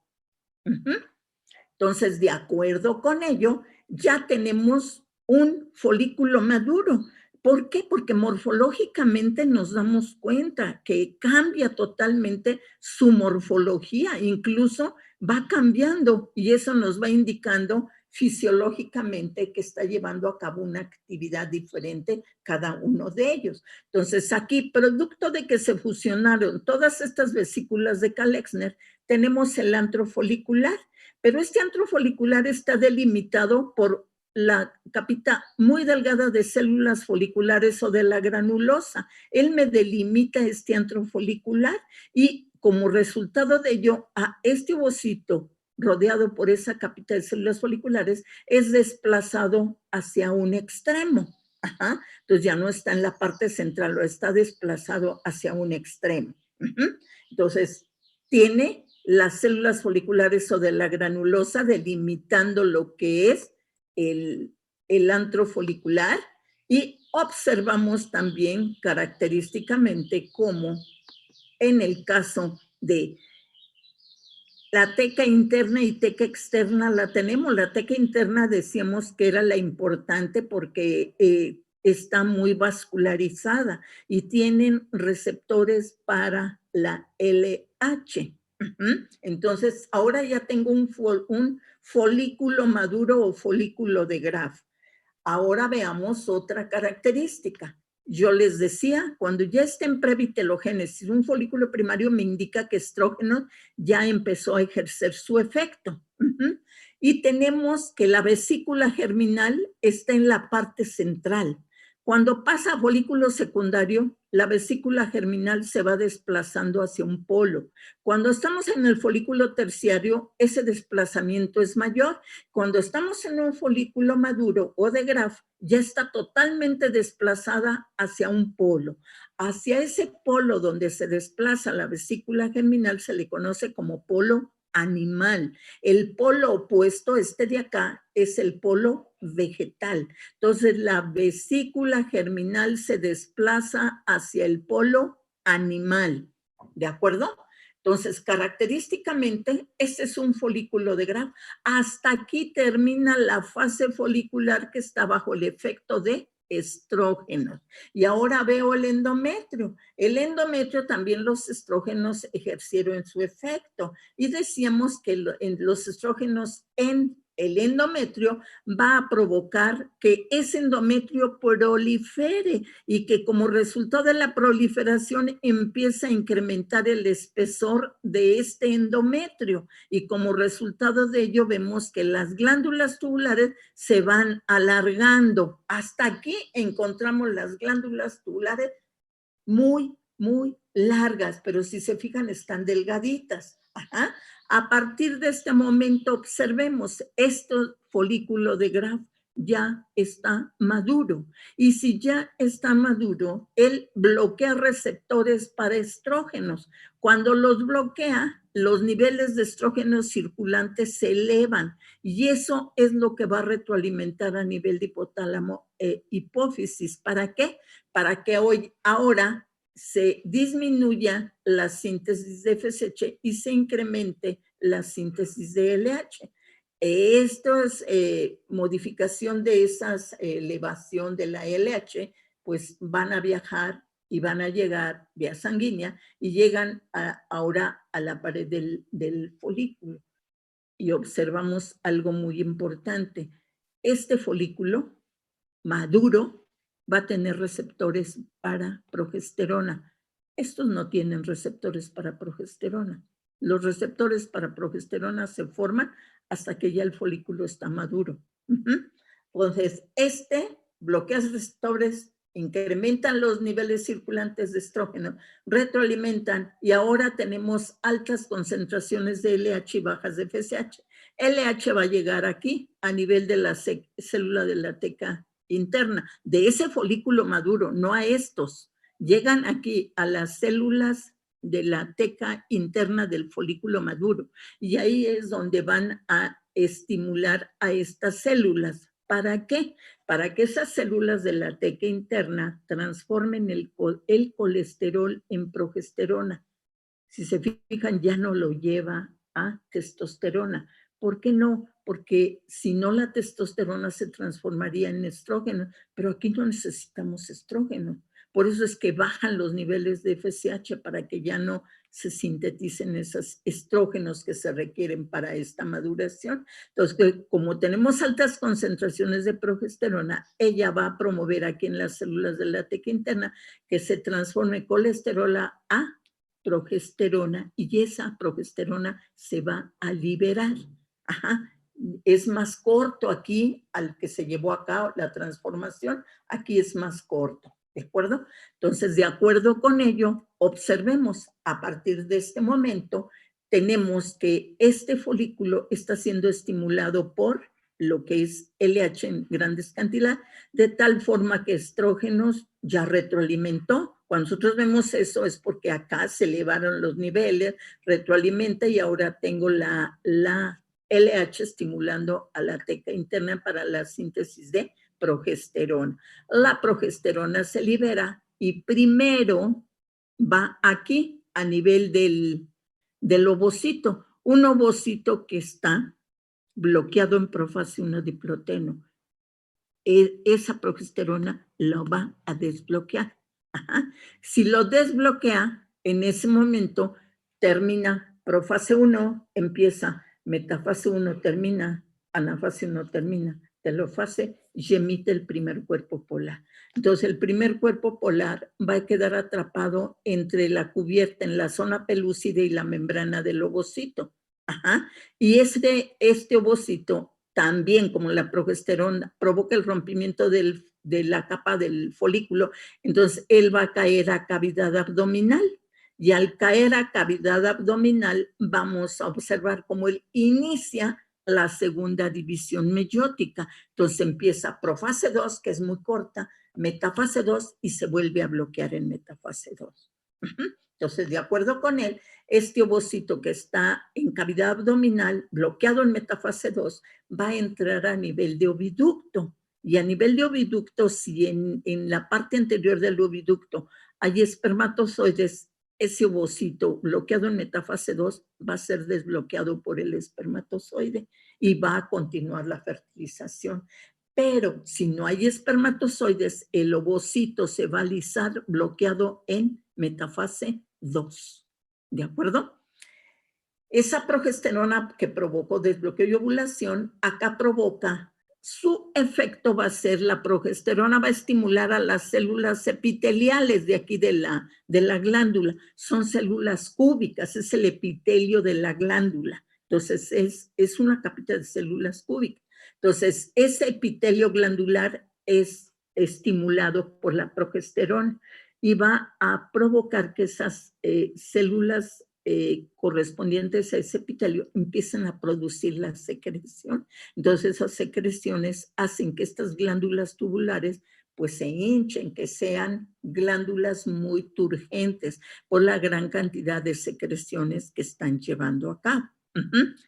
Speaker 1: Entonces, de acuerdo con ello, ya tenemos un folículo maduro. ¿Por qué? Porque morfológicamente nos damos cuenta que cambia totalmente su morfología, incluso va cambiando y eso nos va indicando fisiológicamente que está llevando a cabo una actividad diferente cada uno de ellos. Entonces, aquí, producto de que se fusionaron todas estas vesículas de Kalexner, tenemos el antro folicular, pero este antro folicular está delimitado por la capita muy delgada de células foliculares o de la granulosa. Él me delimita este antro folicular y como resultado de ello, a este ovocito rodeado por esa capita de células foliculares es desplazado hacia un extremo. Ajá. Entonces ya no está en la parte central, lo está desplazado hacia un extremo. Entonces tiene las células foliculares o de la granulosa delimitando lo que es el antro folicular y observamos también característicamente cómo en el caso de la teca interna y teca externa la tenemos. La teca interna decíamos que era la importante porque está muy vascularizada y tienen receptores para la LH. Entonces, ahora ya tengo un folículo maduro o folículo de Graf. Ahora veamos otra característica. Yo les decía, cuando ya está en previtelogénesis, un folículo primario me indica que estrógeno ya empezó a ejercer su efecto. Y tenemos que la vesícula germinal está en la parte central. Cuando pasa a folículo secundario, la vesícula germinal se va desplazando hacia un polo. Cuando estamos en el folículo terciario, ese desplazamiento es mayor. Cuando estamos en un folículo maduro o de Graf, ya está totalmente desplazada hacia un polo. Hacia ese polo donde se desplaza la vesícula germinal se le conoce como polo animal. El polo opuesto, este de acá, es el polo vegetal. Entonces, la vesícula germinal se desplaza hacia el polo animal. ¿De acuerdo? Entonces, característicamente, este es un folículo de Graf. Hasta aquí termina la fase folicular que está bajo el efecto de estrógenos. Y ahora veo el endometrio. El endometrio también los estrógenos ejercieron su efecto. Y decíamos que los estrógenos en el endometrio va a provocar que ese endometrio prolifere y que como resultado de la proliferación empieza a incrementar el espesor de este endometrio y como resultado de ello vemos que las glándulas tubulares se van alargando. Hasta aquí encontramos las glándulas tubulares muy, muy largas, pero si se fijan están delgaditas. Ajá. A partir de este momento observemos, este folículo de Graf ya está maduro. Y si ya está maduro, él bloquea receptores para estrógenos. Cuando los bloquea, los niveles de estrógenos circulantes se elevan y eso es lo que va a retroalimentar a nivel de hipotálamo hipófisis. ¿Para qué? Para que ahora se disminuya la síntesis de FSH y se incremente la síntesis de LH. Esto es modificación de esa elevación de la LH, pues van a viajar y van a llegar vía sanguínea y llegan ahora a la pared del folículo. Y observamos algo muy importante. Este folículo maduro va a tener receptores para progesterona. Estos no tienen receptores para progesterona. Los receptores para progesterona se forman hasta que ya el folículo está maduro. Entonces, bloquea receptores, incrementan los niveles circulantes de estrógeno, retroalimentan y ahora tenemos altas concentraciones de LH y bajas de FSH. LH va a llegar aquí a nivel de la célula de la teca interna, de ese folículo maduro, no a estos. Llegan aquí a las células de la teca interna del folículo maduro y ahí es donde van a estimular a estas células. ¿Para qué? Para que esas células de la teca interna transformen el colesterol en progesterona. Si se fijan, ya no lo lleva a testosterona. ¿Por qué no? Porque si no la testosterona se transformaría en estrógeno, pero aquí no necesitamos estrógeno. Por eso es que bajan los niveles de FSH para que ya no se sinteticen esos estrógenos que se requieren para esta maduración. Entonces, como tenemos altas concentraciones de progesterona, ella va a promover aquí en las células de la teca interna que se transforme colesterol a progesterona y esa progesterona se va a liberar. Ajá. es más corto aquí al que se llevó a cabo la transformación, aquí es más corto, ¿de acuerdo? Entonces, de acuerdo con ello, observemos a partir de este momento, tenemos que este folículo está siendo estimulado por lo que es LH en grandes cantidades, de tal forma que estrógenos ya retroalimentó. Cuando nosotros vemos eso es porque acá se elevaron los niveles, retroalimenta y ahora tengo la LH estimulando a la teca interna para la síntesis de progesterona. La progesterona se libera y primero va aquí a nivel del ovocito, un ovocito que está bloqueado en profase 1 diploteno. Esa progesterona lo va a desbloquear. Ajá. Si lo desbloquea, en ese momento termina profase 1, empieza metafase 1, termina, anafase 1, termina, telofase y emite el primer cuerpo polar. Entonces, el primer cuerpo polar va a quedar atrapado entre la cubierta en la zona pelúcida y la membrana del ovocito. Ajá. Y este ovocito también, como la progesterona, provoca el rompimiento de la capa del folículo, entonces él va a caer a cavidad abdominal. Y al caer a cavidad abdominal, vamos a observar cómo él inicia la segunda división meiótica. Entonces empieza profase 2, que es muy corta, metafase 2 y se vuelve a bloquear en metafase 2. Entonces, de acuerdo con él, este ovocito que está en cavidad abdominal, bloqueado en metafase 2, va a entrar a nivel de oviducto. Y a nivel de oviducto, si en la parte anterior del oviducto hay espermatozoides, ese ovocito bloqueado en metafase 2 va a ser desbloqueado por el espermatozoide y va a continuar la fertilización. Pero si no hay espermatozoides, el ovocito se va a alisar bloqueado en metafase 2. ¿De acuerdo? Esa progesterona que provocó desbloqueo y ovulación, acá provoca, su efecto va a ser, la progesterona va a estimular a las células epiteliales de aquí de la glándula. Son células cúbicas, es el epitelio de la glándula. Entonces, es una capita de células cúbicas. Entonces, ese epitelio glandular es estimulado por la progesterona y va a provocar que esas células correspondientes a ese epitelio empiezan a producir la secreción. Entonces, esas secreciones hacen que estas glándulas tubulares pues se hinchen, que sean glándulas muy turgentes por la gran cantidad de secreciones que están llevando a cabo.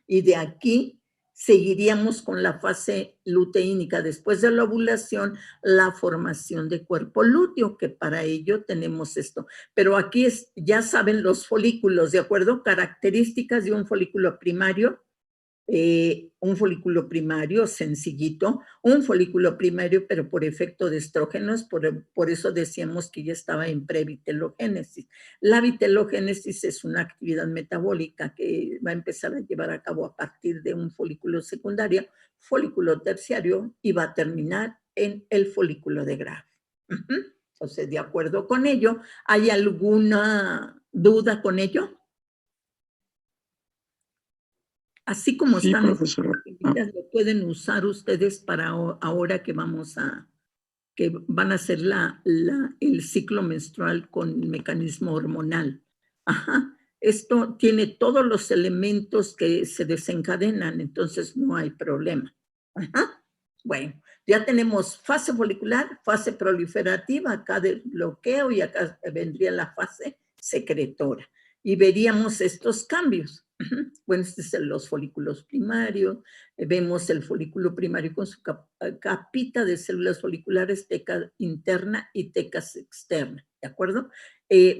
Speaker 1: Y de aquí seguiríamos con la fase luteínica. Después de la ovulación, la formación de cuerpo lúteo, que para ello tenemos esto. Pero aquí ya saben los folículos, ¿de acuerdo? Características de un folículo primario sencillito, un folículo primario, pero por efecto de estrógenos, por eso decíamos que ya estaba en previtelogénesis. La vitelogénesis es una actividad metabólica que va a empezar a llevar a cabo a partir de un folículo secundario, folículo terciario, y va a terminar en el folículo de Graf. Entonces, de acuerdo con ello, ¿hay alguna duda con ello? Así como
Speaker 2: Sí,
Speaker 1: están
Speaker 2: profesora.
Speaker 1: lo pueden usar ustedes para ahora que que van a hacer el ciclo menstrual con mecanismo hormonal. Ajá. Esto tiene todos los elementos que se desencadenan, entonces no hay problema. Ajá. Bueno, ya tenemos fase folicular, fase proliferativa, acá del bloqueo, y acá vendría la fase secretora. Y veríamos estos cambios. Bueno, estos son los folículos primarios. Vemos el folículo primario con su capita de células foliculares, teca interna y tecas externa, ¿de acuerdo?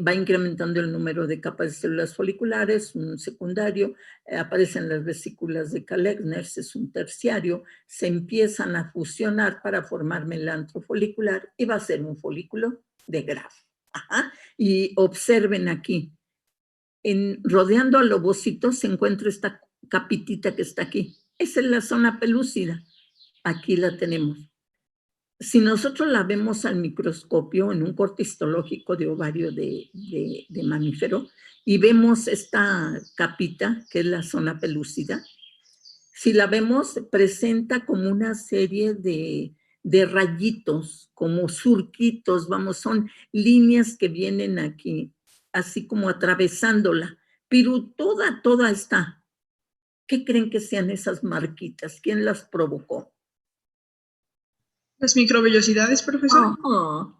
Speaker 1: Va incrementando el número de capas de células foliculares, un secundario, aparecen las vesículas de Kalexner, es un terciario, se empiezan a fusionar para formar melantro folicular y va a ser un folículo de Graf. Ajá. Y observen aquí, rodeando al ovocito se encuentra esta capitita que está aquí. Esa es la zona pelúcida. Aquí la tenemos. Si nosotros la vemos al microscopio en un corte histológico de ovario de mamífero y vemos esta capita, que es la zona pelúcida, Si la vemos, presenta como una serie de rayitos, como surquitos, vamos, son líneas que vienen aquí, así como atravesándola, pero toda está. ¿Qué creen que sean esas marquitas? ¿Quién las provocó?
Speaker 5: Las microvellosidades, profesor.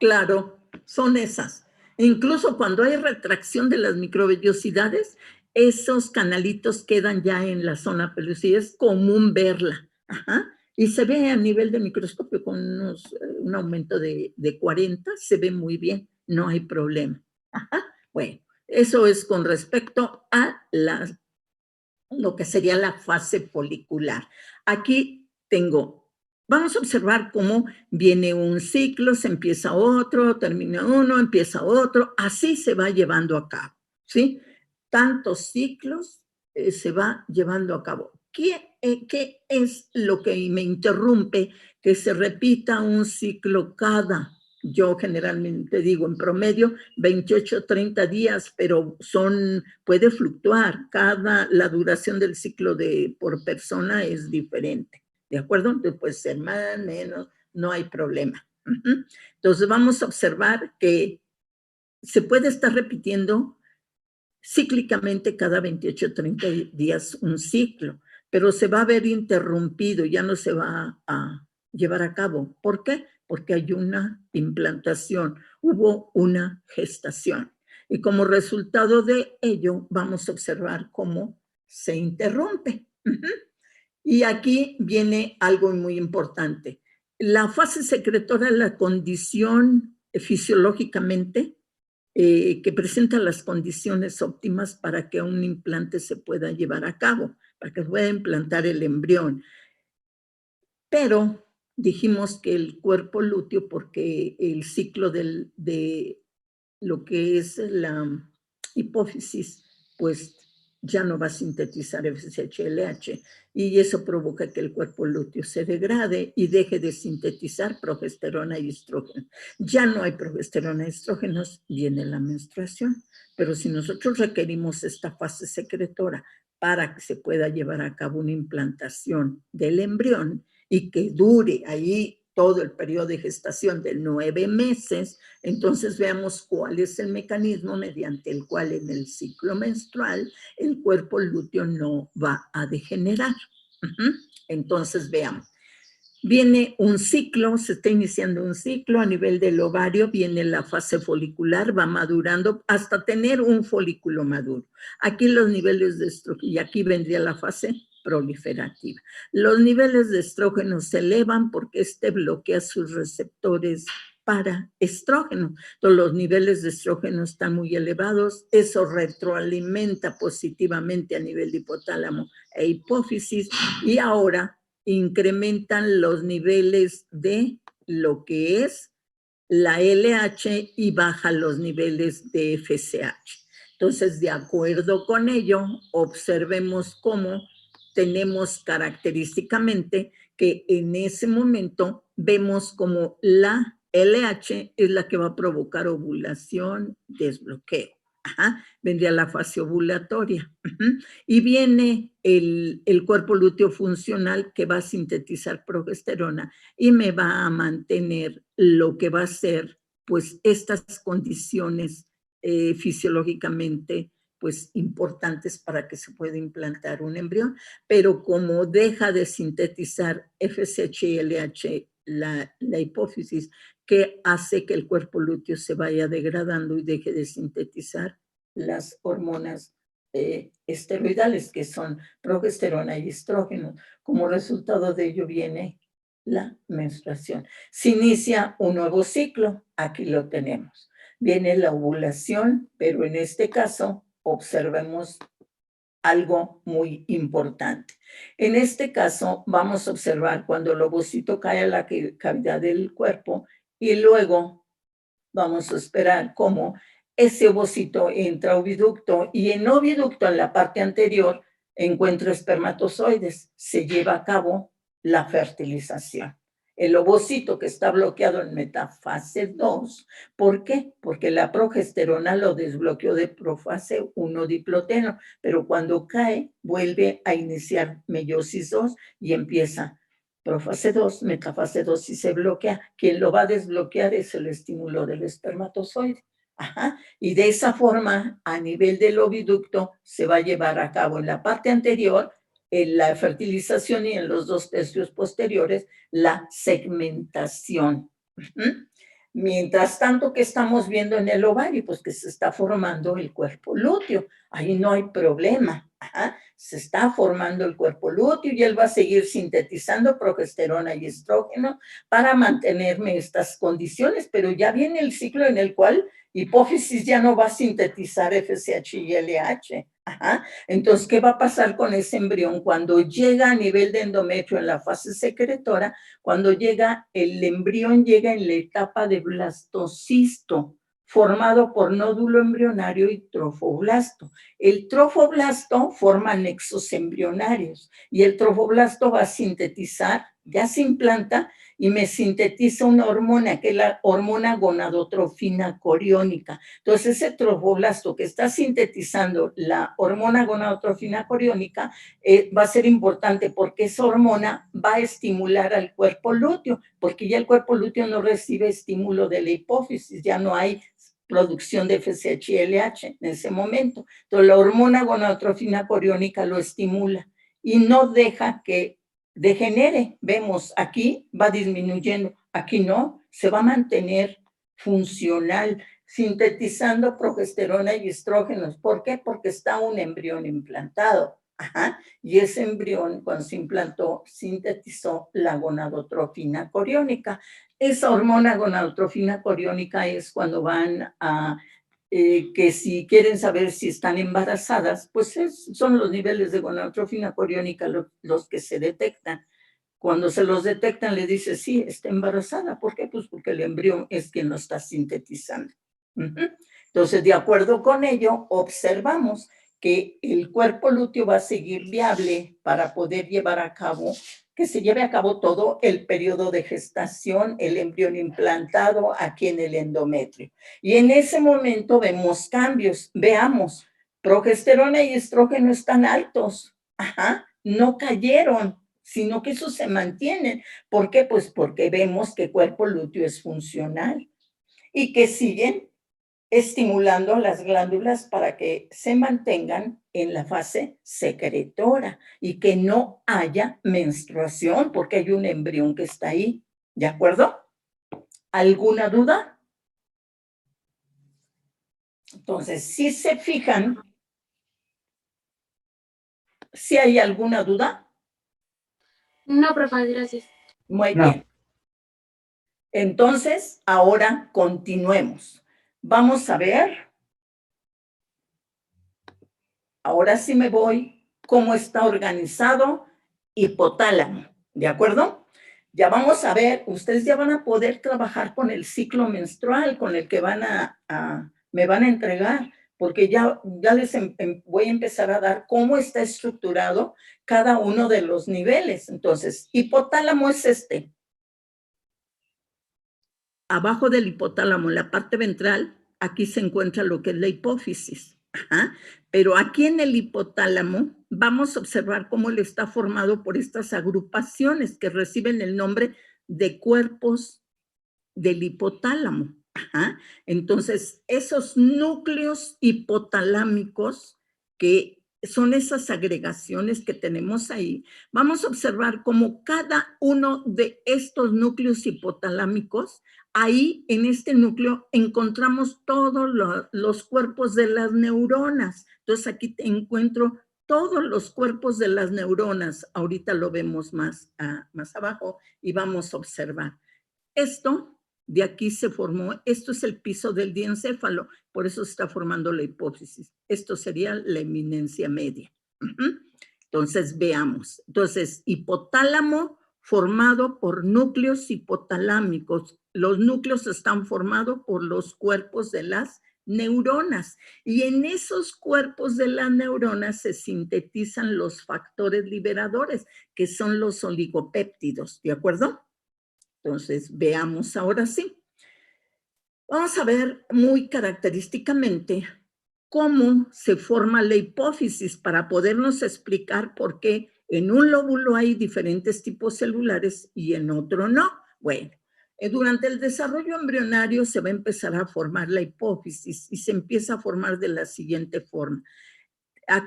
Speaker 1: Claro, son esas. Incluso cuando hay retracción de las microvellosidades, esos canalitos quedan ya en la zona peluda y es común verla. Ajá. Y se ve a nivel de microscopio con un aumento de 40, se ve muy bien, no hay problema. Ajá. Bueno, eso es con respecto a lo que sería la fase folicular. Aquí vamos a observar cómo viene un ciclo, se empieza otro, termina uno, empieza otro, así se va llevando a cabo, ¿sí? Tantos ciclos se va llevando a cabo. ¿Qué es lo que me interrumpe que se repita un ciclo yo generalmente digo en promedio 28, 30 días, pero puede fluctuar. La duración del ciclo por persona es diferente, ¿de acuerdo? Entonces puede ser más, menos, no hay problema. Entonces vamos a observar que se puede estar repitiendo cíclicamente cada 28, 30 días un ciclo, pero se va a ver interrumpido, ya no se va a llevar a cabo. ¿Por qué? Porque hay una implantación, hubo una gestación. Y como resultado de ello, vamos a observar cómo se interrumpe. Y aquí viene algo muy importante. La fase secretora, la condición fisiológicamente que presenta las condiciones óptimas para que un implante se pueda llevar a cabo, para que se pueda implantar el embrión. Pero dijimos que el cuerpo lúteo, porque el ciclo de lo que es la hipófisis, pues ya no va a sintetizar FSH-LH y eso provoca que el cuerpo lúteo se degrade y deje de sintetizar progesterona y estrógeno. Ya no hay progesterona y estrógenos, viene la menstruación, pero si nosotros requerimos esta fase secretora para que se pueda llevar a cabo una implantación del embrión y que dure ahí todo el periodo de gestación de 9 meses, entonces veamos cuál es el mecanismo mediante el cual en el ciclo menstrual el cuerpo lúteo no va a degenerar. Entonces veamos. Viene un ciclo, se está iniciando un ciclo a nivel del ovario, viene la fase folicular, va madurando hasta tener un folículo maduro. Aquí los niveles de estrógeno, y aquí vendría la fase proliferativa. Los niveles de estrógeno se elevan porque bloquea sus receptores para estrógeno. Entonces, los niveles de estrógeno están muy elevados, eso retroalimenta positivamente a nivel de hipotálamo e hipófisis y ahora incrementan los niveles de lo que es la LH y baja los niveles de FSH. Entonces, de acuerdo con ello, observemos cómo tenemos característicamente que en ese momento vemos como la LH es la que va a provocar ovulación, desbloqueo. Vendría la fase ovulatoria. Y viene el cuerpo lúteo funcional que va a sintetizar progesterona y me va a mantener lo que va a ser, pues, estas condiciones fisiológicamente, pues, importantes para que se pueda implantar un embrión, pero como deja de sintetizar FSH y LH la hipófisis, que hace que el cuerpo lúteo se vaya degradando y deje de sintetizar las hormonas esteroidales, que son progesterona y estrógeno. Como resultado de ello viene la menstruación. Se inicia un nuevo ciclo, aquí lo tenemos. Viene la ovulación, pero en este caso observemos algo muy importante. En este caso vamos a observar cuando el ovocito cae a la cavidad del cuerpo y luego vamos a esperar cómo ese ovocito entra a oviducto y en oviducto, en la parte anterior, encuentra espermatozoides. Se lleva a cabo la fertilización. el ovocito que está bloqueado en metafase 2. ¿Por qué? Porque la progesterona lo desbloqueó de profase 1 diploteno, pero cuando cae vuelve a iniciar meiosis 2 y empieza profase 2, metafase 2 y se bloquea. Quien lo va a desbloquear es el estímulo del espermatozoide. Ajá. Y de esa forma, a nivel del oviducto, se va a llevar a cabo en la parte anterior, en la fertilización y en los 2 tercios posteriores, la segmentación. Mientras tanto, ¿qué estamos viendo en el ovario? Pues que se está formando el cuerpo lúteo. Ahí no hay problema. Ajá. Se está formando el cuerpo lúteo y él va a seguir sintetizando progesterona y estrógeno para mantenerme estas condiciones, pero ya viene el ciclo en el cual hipófisis ya no va a sintetizar FSH y LH. Ajá. Entonces, ¿qué va a pasar con ese embrión cuando llega a nivel de endometrio en la fase secretora? Cuando llega, el embrión llega en la etapa de blastocisto, formado por nódulo embrionario y trofoblasto. El trofoblasto forma nexos embrionarios y el trofoblasto va a sintetizar, ya se implanta y me sintetiza una hormona, que es la hormona gonadotrofina coriónica. Entonces, ese trofoblasto que está sintetizando la hormona gonadotrofina coriónica va a ser importante porque esa hormona va a estimular al cuerpo lúteo, porque ya el cuerpo lúteo no recibe estímulo de la hipófisis, ya no hay producción de FSH y LH en ese momento. Entonces, la hormona gonadotrofina coriónica lo estimula y no deja que degenere. Vemos, aquí va disminuyendo, aquí no, se va a mantener funcional, sintetizando progesterona y estrógenos. ¿Por qué? Porque está un embrión implantado. Ajá. Y ese embrión, cuando se implantó, sintetizó la gonadotrofina coriónica. Esa hormona gonadotrofina coriónica es cuando van a, que si quieren saber si están embarazadas, pues son los niveles de gonadotrofina coriónica los que se detectan. Cuando se los detectan, le dice, sí, está embarazada. ¿Por qué? Pues porque el embrión es quien lo está sintetizando. Entonces, de acuerdo con ello, observamos que el cuerpo lúteo va a seguir viable para poder llevar a cabo, que se lleve a cabo todo el periodo de gestación, el embrión implantado aquí en el endometrio. Y en ese momento vemos cambios. Veamos, progesterona y estrógeno están altos. Ajá, no cayeron, sino que eso se mantiene. ¿Por qué? Pues porque vemos que el cuerpo lúteo es funcional y que siguen estimulando las glándulas para que se mantengan en la fase secretora y que no haya menstruación porque hay un embrión que está ahí. ¿De acuerdo? ¿Alguna duda? Entonces, si se fijan, ¿si hay alguna duda?
Speaker 6: No, profe, gracias.
Speaker 1: Muy bien. Entonces, ahora continuemos. Vamos a ver. Ahora sí me voy cómo está organizado hipotálamo, ¿de acuerdo? Ya vamos a ver, ustedes ya van a poder trabajar con el ciclo menstrual con el que me van a entregar, porque ya les voy a empezar a dar cómo está estructurado cada uno de los niveles. Entonces, hipotálamo es este. Abajo del hipotálamo, en la parte ventral, aquí se encuentra lo que es la hipófisis. Ajá. Pero aquí en el hipotálamo vamos a observar cómo él está formado por estas agrupaciones que reciben el nombre de cuerpos del hipotálamo. Ajá. Entonces, esos núcleos hipotalámicos que son esas agregaciones que tenemos ahí, vamos a observar cómo cada uno de estos núcleos hipotalámicos, ahí en este núcleo encontramos todos los cuerpos de las neuronas. Entonces aquí encuentro todos los cuerpos de las neuronas. Ahorita lo vemos más abajo y vamos a observar. Esto de aquí se formó, esto es el piso del diencéfalo, por eso se está formando la hipófisis. Esto sería la eminencia media. Entonces, veamos. Entonces, hipotálamo formado por núcleos hipotalámicos. Los núcleos están formados por los cuerpos de las neuronas y en esos cuerpos de las neuronas se sintetizan los factores liberadores, que son los oligopéptidos, ¿de acuerdo? Entonces, veamos ahora sí. Vamos a ver muy característicamente cómo se forma la hipófisis para podernos explicar por qué en un lóbulo hay diferentes tipos celulares y en otro no. Bueno, durante el desarrollo embrionario se va a empezar a formar la hipófisis y se empieza a formar de la siguiente forma.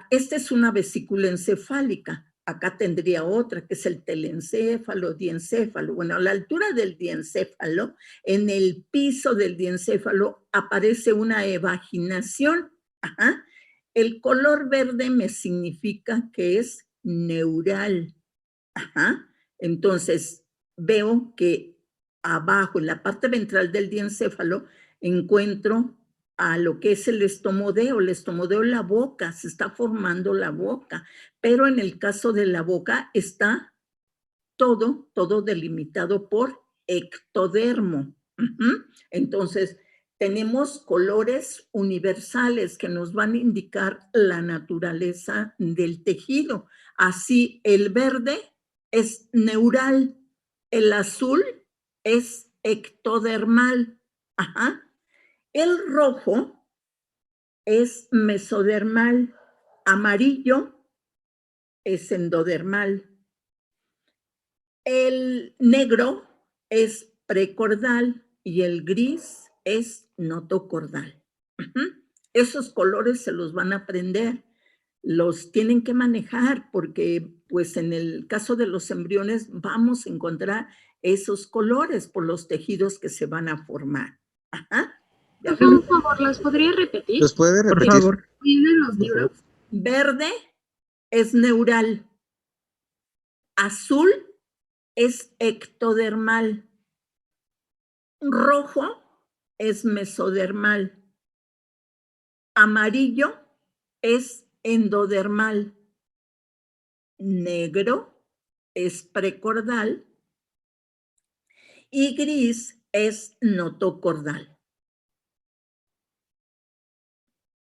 Speaker 1: Esta es una vesícula encefálica. Acá tendría otra, que es el telencéfalo, diencéfalo. Bueno, a la altura del diencéfalo, en el piso del diencéfalo, aparece una evaginación. Ajá. El color verde me significa que es neural. Ajá. Entonces, veo que abajo, en la parte ventral del diencéfalo, encuentro a lo que es el estomodeo. El estomodeo es la boca, se está formando la boca, pero en el caso de la boca está todo delimitado por ectodermo. Entonces, tenemos colores universales que nos van a indicar la naturaleza del tejido. Así, el verde es neural, el azul es ectodermal. Ajá. El rojo es mesodermal, amarillo es endodermal. El negro es precordal y el gris es notocordal. Esos colores se los van a aprender, los tienen que manejar porque pues en el caso de los embriones vamos a encontrar esos colores por los tejidos que se van a formar. Ajá. ¿De
Speaker 6: Profe,
Speaker 1: acuerdo?
Speaker 6: por favor, ¿las podría repetir?
Speaker 7: ¿Los puede
Speaker 2: Por
Speaker 7: repetir?
Speaker 2: favor.
Speaker 6: ¿Tienen los
Speaker 7: Por
Speaker 6: libros?
Speaker 1: Verde es neural, azul es ectodermal, rojo es mesodermal, amarillo es endodermal, negro es precordal y gris es notocordal.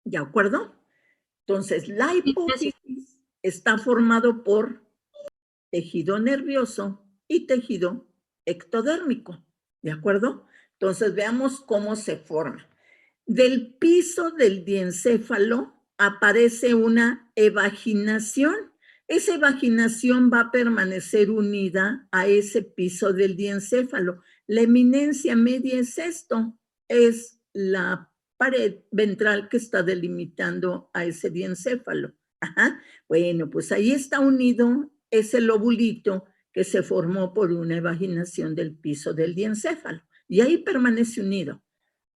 Speaker 1: ¿De acuerdo? Entonces, la hipófisis está formado por tejido nervioso y tejido ectodérmico. ¿De acuerdo? Entonces, veamos cómo se forma. Del piso del diencéfalo aparece una evaginación. Esa evaginación va a permanecer unida a ese piso del diencéfalo. La eminencia media es esto, es la pared ventral que está delimitando a ese diencéfalo. Ajá. Bueno, pues ahí está unido ese lobulito que se formó por una evaginación del piso del diencéfalo y ahí permanece unido.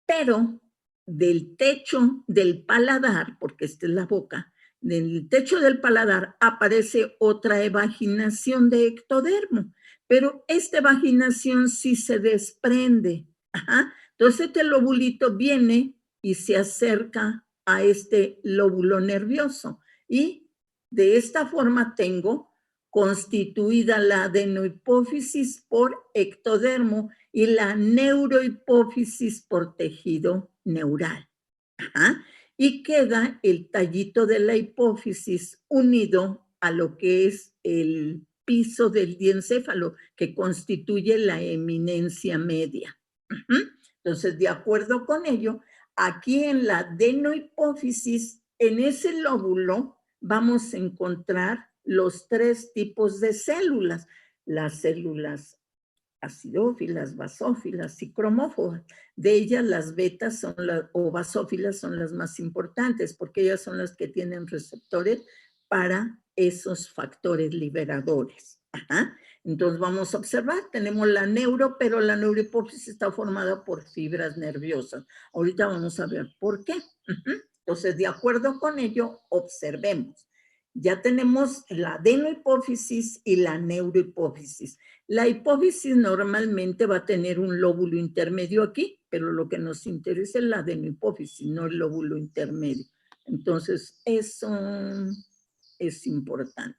Speaker 1: Pero del techo del paladar, porque esta es la boca, del techo del paladar aparece otra evaginación de ectodermo, pero esta evaginación sí se desprende. Ajá. Entonces este lobulito viene y se acerca a este lóbulo nervioso y de esta forma tengo constituida la adenohipófisis por ectodermo y la neurohipófisis por tejido neural. Ajá. Y queda el tallito de la hipófisis unido a lo que es el piso del diencéfalo, que constituye la eminencia media. Entonces, de acuerdo con ello, aquí en la adenohipófisis, en ese lóbulo, vamos a encontrar los tres tipos de células, las células acidófilas, basófilas y cromóforas. De ellas las betas o basófilas son las más importantes porque ellas son las que tienen receptores para esos factores liberadores. Ajá. Entonces vamos a observar, tenemos la pero la neurohipófisis está formada por fibras nerviosas. Ahorita vamos a ver por qué. Entonces, de acuerdo con ello, observemos. Ya tenemos la adenohipófisis y la neurohipófisis. La hipófisis normalmente va a tener un lóbulo intermedio aquí, pero lo que nos interesa es la adenohipófisis, no el lóbulo intermedio. Entonces, eso es importante.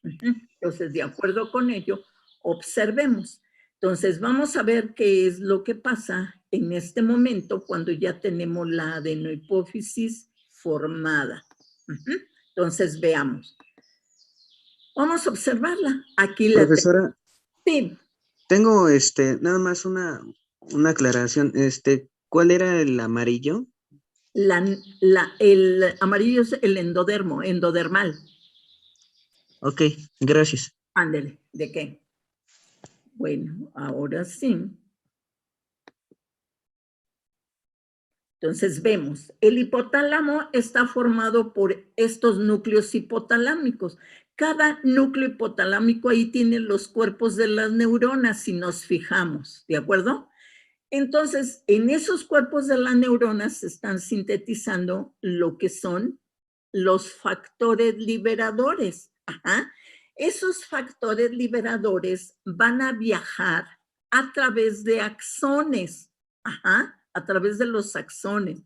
Speaker 1: Entonces, de acuerdo con ello, observemos. Entonces, vamos a ver qué es lo que pasa en este momento cuando ya tenemos la adenohipófisis formada. Entonces, veamos. Vamos a observarla. Aquí la
Speaker 7: Profesora,
Speaker 1: sí.
Speaker 7: Tengo nada más una aclaración. ¿Cuál era el amarillo?
Speaker 1: El amarillo es el endodermal.
Speaker 7: Ok, gracias.
Speaker 1: Ándele, ¿de qué? Bueno, ahora sí. Entonces vemos, el hipotálamo está formado por estos núcleos hipotalámicos. Cada núcleo hipotalámico ahí tiene los cuerpos de las neuronas, si nos fijamos, ¿de acuerdo? Entonces, en esos cuerpos de las neuronas se están sintetizando lo que son los factores liberadores. Ajá. Esos factores liberadores van a viajar a través de axones. Ajá, a través de los axones.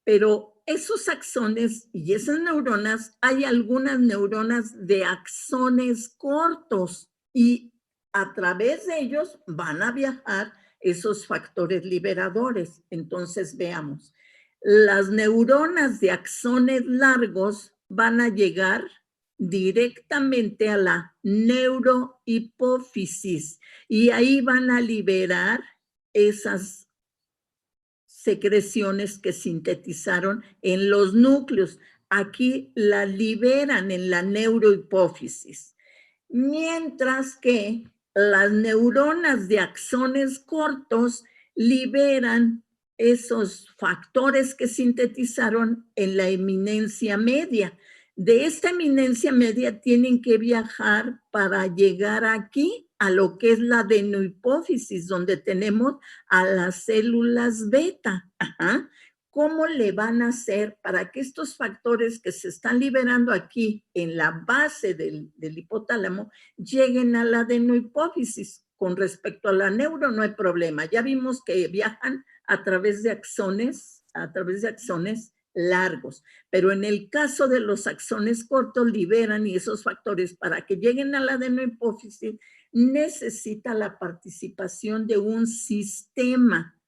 Speaker 1: Pero esos axones y esas neuronas, hay algunas neuronas de axones cortos y a través de ellos van a viajar esos factores liberadores. Entonces veamos, las neuronas de axones largos van a llegar directamente a la neurohipófisis y ahí van a liberar esas secreciones que sintetizaron en los núcleos. Aquí la liberan en la neurohipófisis. Mientras que las neuronas de axones cortos liberan esos factores que sintetizaron en la eminencia media. De esta eminencia media tienen que viajar para llegar aquí a lo que es la adenohipófisis, donde tenemos a las células beta. Ajá. ¿Cómo le van a hacer para que estos factores que se están liberando aquí en la base del hipotálamo lleguen a la adenohipófisis? Con respecto a la neuro no hay problema. Ya vimos que viajan a través de axones largos, pero en el caso de los axones cortos liberan y esos factores para que lleguen a la adenohipófisis necesita la participación de un sistema,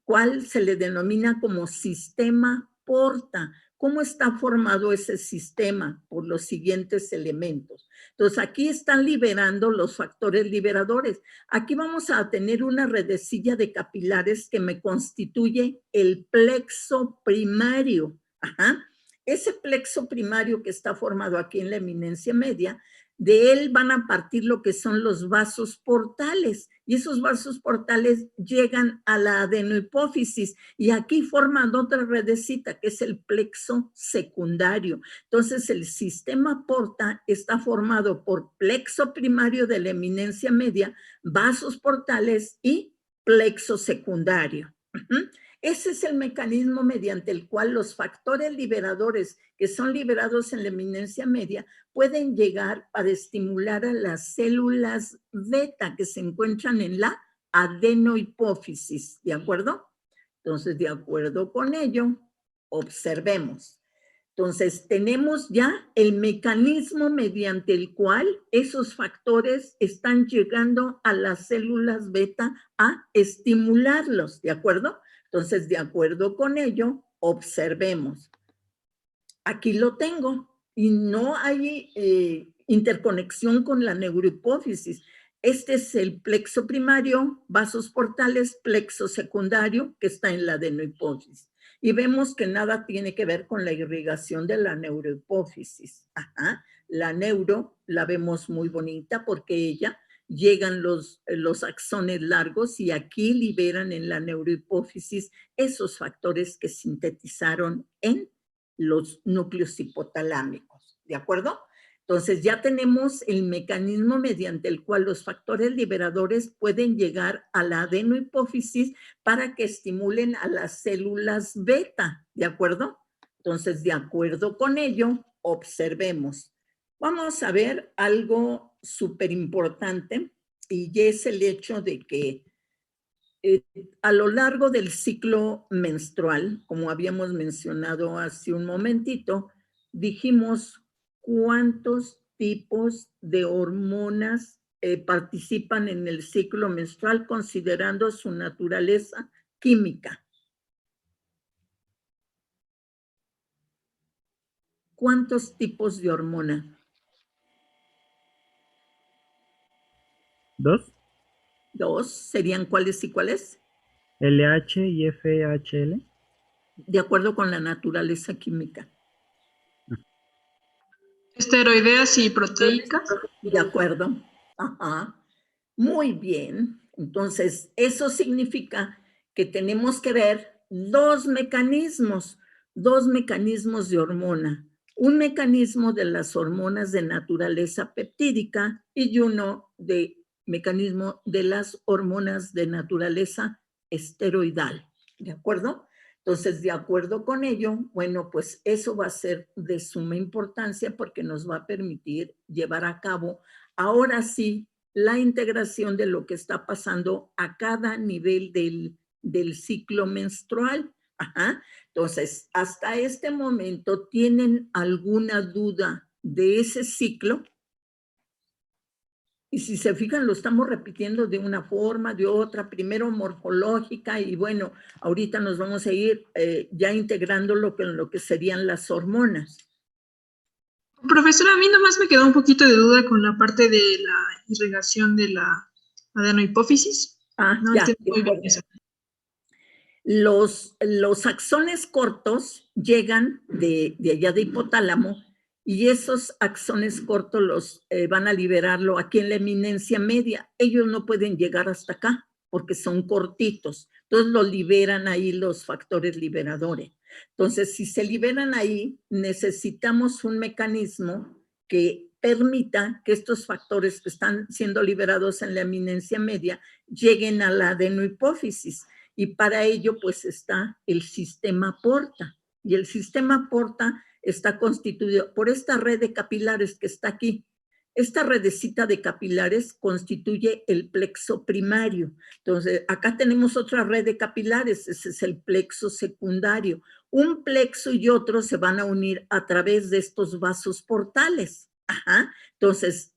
Speaker 1: cual se le denomina como sistema porta. ¿Cómo está formado ese sistema? Por los siguientes elementos. Entonces, aquí están liberando los factores liberadores. Aquí vamos a tener una redecilla de capilares que me constituye el plexo primario. Ajá. Ese plexo primario que está formado aquí en la eminencia media, de él van a partir lo que son los vasos portales y esos vasos portales llegan a la adenohipófisis y aquí forman otra redecita que es el plexo secundario. Entonces el sistema porta está formado por plexo primario de la eminencia media, vasos portales y plexo secundario. Ese es el mecanismo mediante el cual los factores liberadores que son liberados en la eminencia media pueden llegar para estimular a las células beta que se encuentran en la adenohipófisis, ¿de acuerdo? Entonces, de acuerdo con ello, observemos. Entonces, tenemos ya el mecanismo mediante el cual esos factores están llegando a las células beta a estimularlos, ¿de acuerdo? Entonces, de acuerdo con ello, observemos. Aquí lo tengo y no hay interconexión con la neurohipófisis. Este es el plexo primario, vasos portales, plexo secundario que está en la adenohipófisis. Y vemos que nada tiene que ver con la irrigación de la neurohipófisis. Ajá. La neuro la vemos muy bonita porque ella llegan los axones largos y aquí liberan en la neurohipófisis esos factores que sintetizaron en los núcleos hipotalámicos, ¿de acuerdo? Entonces ya tenemos el mecanismo mediante el cual los factores liberadores pueden llegar a la adenohipófisis para que estimulen a las células beta, ¿de acuerdo? Entonces, de acuerdo con ello, observemos. Vamos a ver algo súper importante y es el hecho de que a lo largo del ciclo menstrual, como habíamos mencionado hace un momentito, dijimos cuántos tipos de hormonas participan en el ciclo menstrual considerando su naturaleza química. ¿Cuántos tipos de hormona?
Speaker 2: 2.
Speaker 1: 2 serían ¿cuáles y cuáles?
Speaker 8: LH y FHL.
Speaker 1: De acuerdo con la naturaleza química.
Speaker 5: Esteroideas y proteicas.
Speaker 1: De acuerdo. Ajá. Muy bien. Entonces, eso significa que tenemos que ver dos mecanismos de hormona. Un mecanismo de las hormonas de naturaleza peptídica y uno de mecanismo de las hormonas de naturaleza esteroidal. ¿De acuerdo? Entonces, de acuerdo con ello, bueno, pues eso va a ser de suma importancia porque nos va a permitir llevar a cabo, ahora sí, la integración de lo que está pasando a cada nivel del ciclo menstrual. Ajá. Entonces, hasta este momento, ¿tienen alguna duda de ese ciclo? Y si se fijan, lo estamos repitiendo de una forma, de otra, primero morfológica y bueno, ahorita nos vamos a ir ya integrando lo que serían las hormonas.
Speaker 5: Profesora, a mí nomás me quedó un poquito de duda con la parte de la irrigación de la adenohipófisis. No
Speaker 1: Ya,
Speaker 5: entendí muy bien eso.
Speaker 1: Los axones cortos llegan de allá de hipotálamo y esos axones cortos los van a liberarlo aquí en la eminencia media. Ellos no pueden llegar hasta acá porque son cortitos. Entonces lo liberan ahí los factores liberadores. Entonces, si se liberan ahí, necesitamos un mecanismo que permita que estos factores que están siendo liberados en la eminencia media lleguen a la adenohipófisis. Y para ello, pues está el sistema porta. Y el sistema porta está constituido por esta red de capilares que está aquí. Esta redecita de capilares constituye el plexo primario. Entonces, acá tenemos otra red de capilares, ese es el plexo secundario. Un plexo y otro se van a unir a través de estos vasos portales. Ajá. Entonces,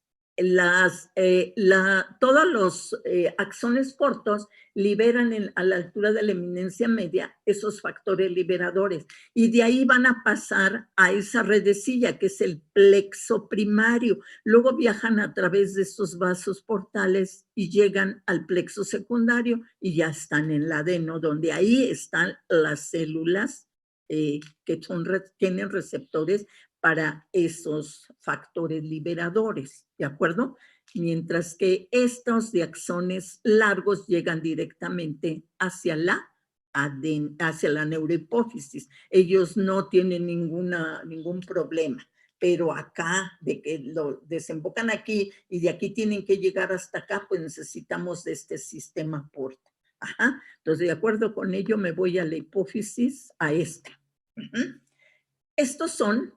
Speaker 1: todos los axones cortos liberan a la altura de la eminencia media esos factores liberadores y de ahí van a pasar a esa redecilla que es el plexo primario. Luego viajan a través de estos vasos portales y llegan al plexo secundario y ya están en la adeno, donde ahí están las células que tienen receptores para esos factores liberadores, ¿de acuerdo? Mientras que estos de axones largos llegan directamente hacia la neurohipófisis. Ellos no tienen ningún problema, pero acá, de que lo desembocan aquí y de aquí tienen que llegar hasta acá, pues necesitamos de este sistema porta. Ajá. Entonces, de acuerdo con ello, me voy a la hipófisis, a esta. Estos son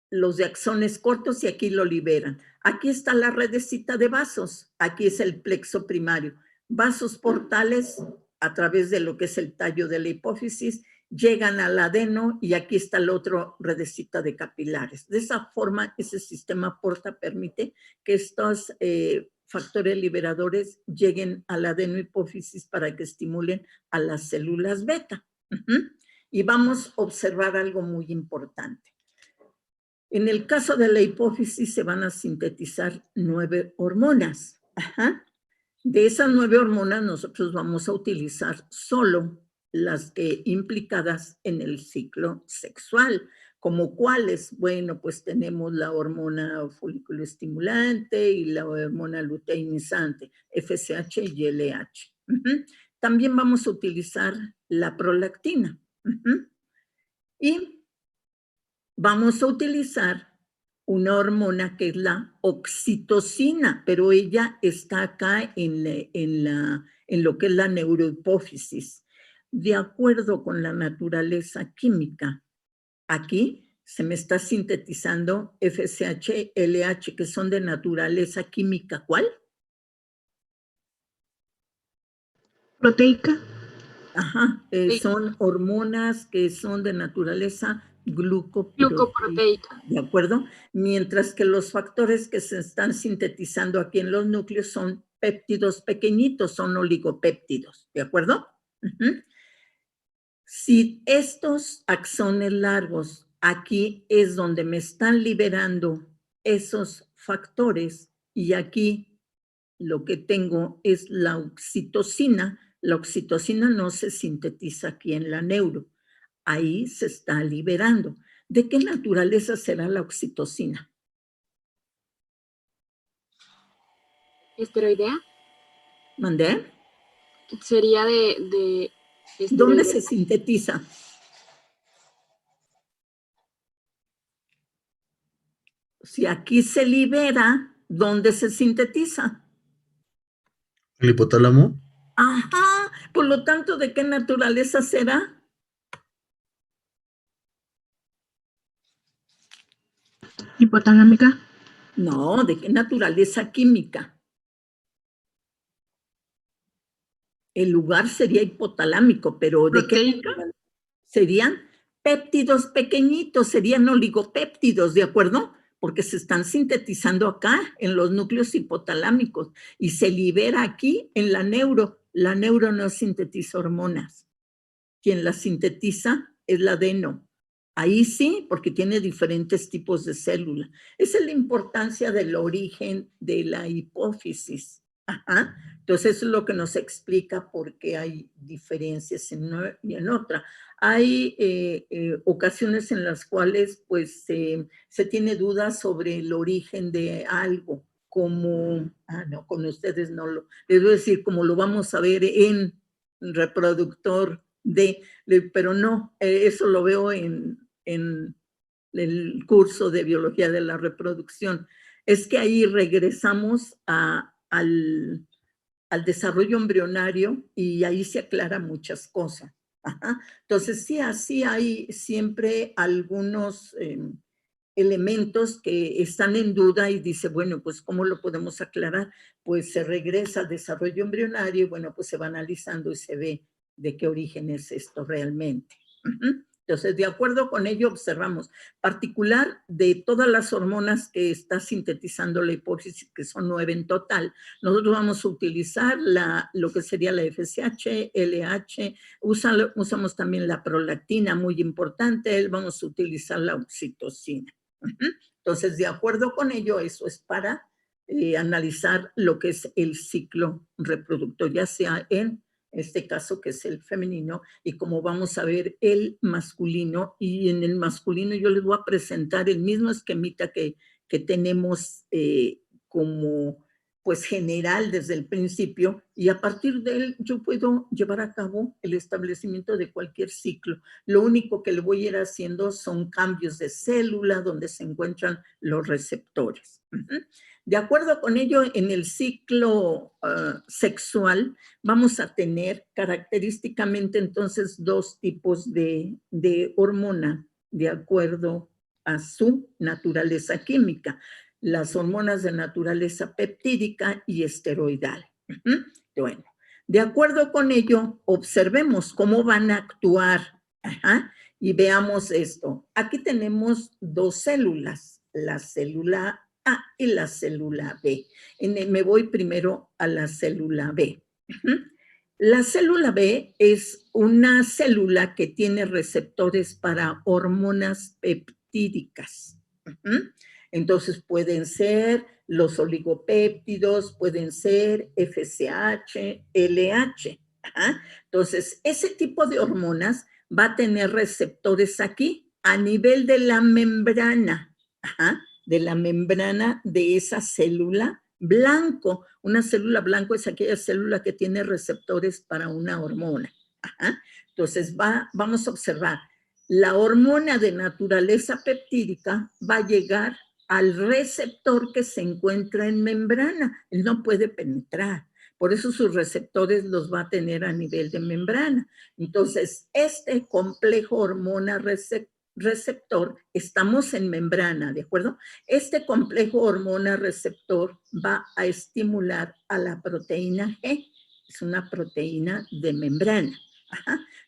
Speaker 1: los de axones cortos y aquí lo liberan. Aquí está la redecita de vasos. Aquí es el plexo primario. Vasos portales a través de lo que es el tallo de la hipófisis llegan al adeno y aquí está el otro redecita de capilares. De esa forma, ese sistema porta permite que estos factores liberadores lleguen a la adenohipófisis para que estimulen a las células beta. Y vamos a observar algo muy importante. En el caso de la hipófisis se van a sintetizar 9 hormonas. Ajá. De esas 9 hormonas nosotros vamos a utilizar solo las que implicadas en el ciclo sexual. ¿Como cuáles? Bueno, pues tenemos la hormona folículo estimulante y la hormona luteinizante, FSH y LH. También vamos a utilizar la prolactina. Y vamos a utilizar una hormona que es la oxitocina, pero ella está acá en lo que es la neurohipófisis. De acuerdo con la naturaleza química, aquí se me está sintetizando FSH, LH, que son de naturaleza química, ¿cuál?
Speaker 3: Proteica.
Speaker 1: Ajá, son hormonas que son de naturaleza glucoproteica, ¿de acuerdo? Mientras que los factores que se están sintetizando aquí en los núcleos son péptidos pequeñitos, son oligopéptidos, ¿de acuerdo? Si estos axones largos, aquí es donde me están liberando esos factores y aquí lo que tengo es la oxitocina. La oxitocina no se sintetiza aquí en la neuro. Ahí se está liberando. ¿De qué naturaleza será la oxitocina?
Speaker 6: ¿Esteroidea?
Speaker 1: ¿Mandé?
Speaker 6: Sería de
Speaker 1: ¿Dónde
Speaker 6: esteroidea.
Speaker 1: se sintetiza? Si aquí se libera, ¿dónde se sintetiza?
Speaker 9: ¿El hipotálamo?
Speaker 1: Ajá, por lo tanto, ¿de qué naturaleza será?
Speaker 4: Hipotalámica.
Speaker 1: No, ¿de qué naturaleza química? El lugar sería hipotalámico, pero ¿de qué
Speaker 5: ¿Proteica?
Speaker 1: naturaleza? Serían péptidos pequeñitos, serían oligopéptidos, ¿de acuerdo? Porque se están sintetizando acá en los núcleos hipotalámicos y se libera aquí en la neuro. La neuro no sintetiza hormonas. Quien las sintetiza es la adeno. Ahí sí, porque tiene diferentes tipos de célula. Esa es la importancia del origen de la hipófisis. Ajá. Entonces, eso es lo que nos explica por qué hay diferencias en una y en otra. Hay ocasiones en las cuales pues se tiene dudas sobre el origen de algo, como, no, con ustedes no lo, les voy a decir, como lo vamos a ver en reproductor pero no, eso lo veo en el curso de biología de la reproducción. Es que ahí regresamos al desarrollo embrionario y ahí se aclaran muchas cosas. Ajá. Entonces, sí, así hay siempre algunos elementos que están en duda y dice, bueno, pues, ¿cómo lo podemos aclarar? Pues se regresa al desarrollo embrionario y, bueno, pues se va analizando y se ve de qué origen es esto realmente. Entonces, de acuerdo con ello, observamos, particular de todas las hormonas que está sintetizando la hipófisis, que son 9 en total, nosotros vamos a utilizar lo que sería la FSH, LH, usamos también la prolactina, muy importante, vamos a utilizar la oxitocina. Entonces, de acuerdo con ello, eso es para analizar lo que es el ciclo reproductor, ya sea en este caso que es el femenino, y como vamos a ver el masculino, y en el masculino yo les voy a presentar el mismo esquemita que tenemos como pues general desde el principio, y a partir de él yo puedo llevar a cabo el establecimiento de cualquier ciclo. Lo único que le voy a ir haciendo son cambios de célula donde se encuentran los receptores. De acuerdo con ello, en el ciclo sexual vamos a tener característicamente entonces 2 tipos de hormona de acuerdo a su naturaleza química. Las hormonas de naturaleza peptídica y esteroidal. Bueno, de acuerdo con ello, observemos cómo van a actuar. Y veamos esto. Aquí tenemos 2 células, la célula A y la célula B. Me voy primero a la célula B. La célula B es una célula que tiene receptores para hormonas peptídicas. Entonces pueden ser los oligopéptidos, pueden ser FSH, LH. Entonces, ese tipo de hormonas va a tener receptores aquí a nivel de la membrana, de la membrana de esa célula blanco. Una célula blanco es aquella célula que tiene receptores para una hormona. Entonces, vamos a observar. La hormona de naturaleza peptídica va a llegar al receptor que se encuentra en membrana. Él no puede penetrar. Por eso sus receptores los va a tener a nivel de membrana. Entonces, este complejo hormona receptor, estamos en membrana, ¿de acuerdo? Este complejo hormona receptor va a estimular a la proteína G. Es una proteína de membrana.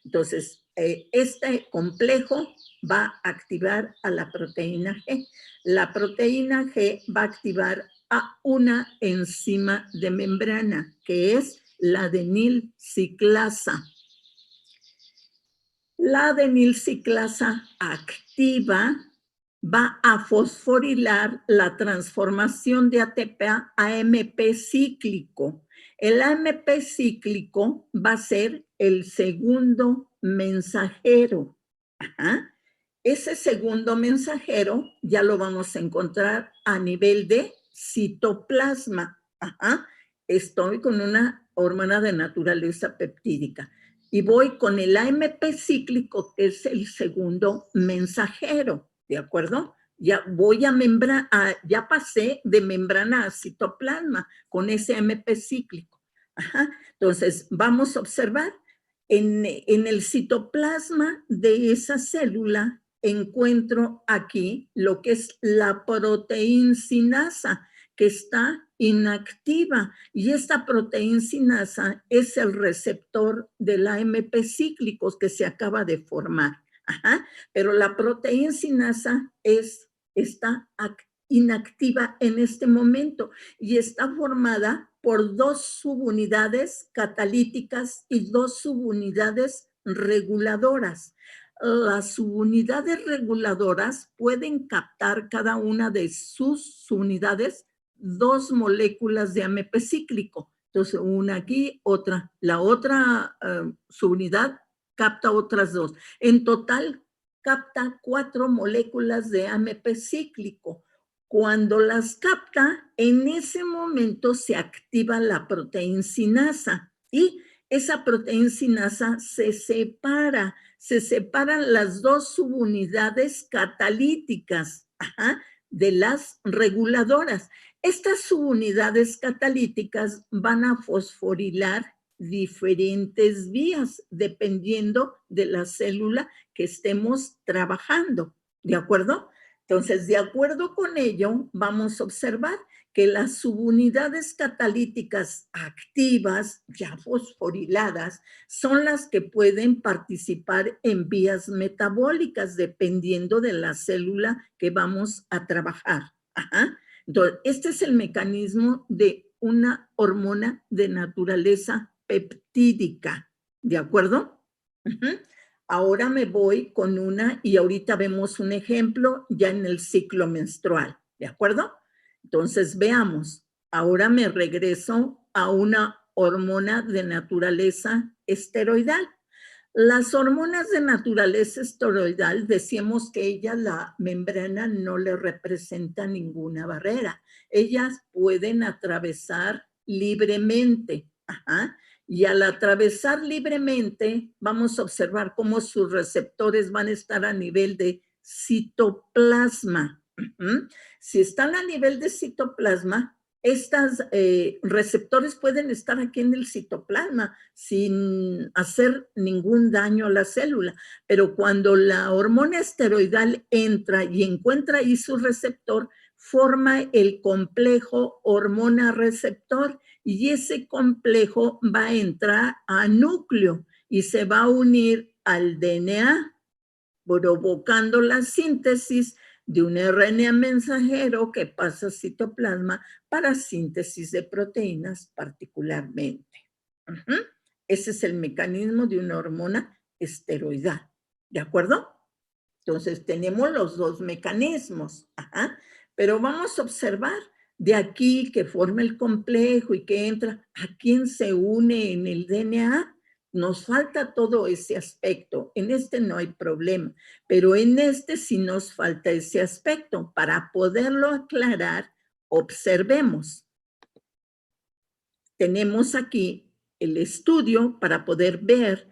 Speaker 1: Entonces, este complejo va a activar a la proteína G. La proteína G va a activar a una enzima de membrana, que es la adenilciclasa. La adenilciclasa activa va a fosforilar la transformación de ATP a AMP cíclico. El AMP cíclico va a ser el segundo mensajero. Ajá. Ese segundo mensajero ya lo vamos a encontrar a nivel de citoplasma. Ajá. Estoy con una hormona de naturaleza peptídica y voy con el AMP cíclico, que es el segundo mensajero, ¿de acuerdo? Ya voy a membrana, ya pasé de membrana a citoplasma con ese AMP cíclico. Ajá. Entonces, vamos a observar en el citoplasma de esa célula encuentro aquí lo que es la proteincinasa, que está inactiva, y esta proteincinasa es el receptor del AMP cíclicos que se acaba de formar. Ajá. Pero la proteincinasa está inactiva en este momento y está formada por 2 subunidades catalíticas y 2 subunidades reguladoras. Las subunidades reguladoras pueden captar cada una de sus subunidades 2 moléculas de AMP cíclico. Entonces, una aquí, otra. La otra subunidad capta otras 2. En total, capta 4 moléculas de AMP cíclico. Cuando las capta, en ese momento se activa la proteincinasa y esa proteincinasa se separan las 2 subunidades catalíticas, ajá, de las reguladoras. Estas subunidades catalíticas van a fosforilar diferentes vías dependiendo de la célula que estemos trabajando, ¿de acuerdo? Entonces, de acuerdo con ello, vamos a observar que las subunidades catalíticas activas, ya fosforiladas, son las que pueden participar en vías metabólicas dependiendo de la célula que vamos a trabajar. Ajá. Entonces, este es el mecanismo de una hormona de naturaleza peptídica, ¿de acuerdo? Uh-huh. Ahora me voy con una, y ahorita vemos un ejemplo ya en el ciclo menstrual, ¿de acuerdo? Entonces, veamos. Ahora me regreso a una hormona de naturaleza esteroidal. Las hormonas de naturaleza esteroidal, decíamos que ella, la membrana, no le representa ninguna barrera. Ellas pueden atravesar libremente. Ajá. Y al atravesar libremente, vamos a observar cómo sus receptores van a estar a nivel de citoplasma. Si están a nivel de citoplasma, estos receptores pueden estar aquí en el citoplasma sin hacer ningún daño a la célula, pero cuando la hormona esteroidal entra y encuentra ahí su receptor, forma el complejo hormona-receptor y ese complejo va a entrar a núcleo y se va a unir al DNA, provocando la síntesis de un RNA mensajero que pasa a citoplasma para síntesis de proteínas particularmente. Ese es el mecanismo de una hormona esteroidal, ¿de acuerdo? Entonces tenemos los 2 mecanismos, pero vamos a observar de aquí que forma el complejo y que entra, ¿a quién se une en el DNA? Nos falta todo ese aspecto. En este no hay problema, pero en este sí nos falta ese aspecto. Para poderlo aclarar, observemos. Tenemos aquí el estudio para poder ver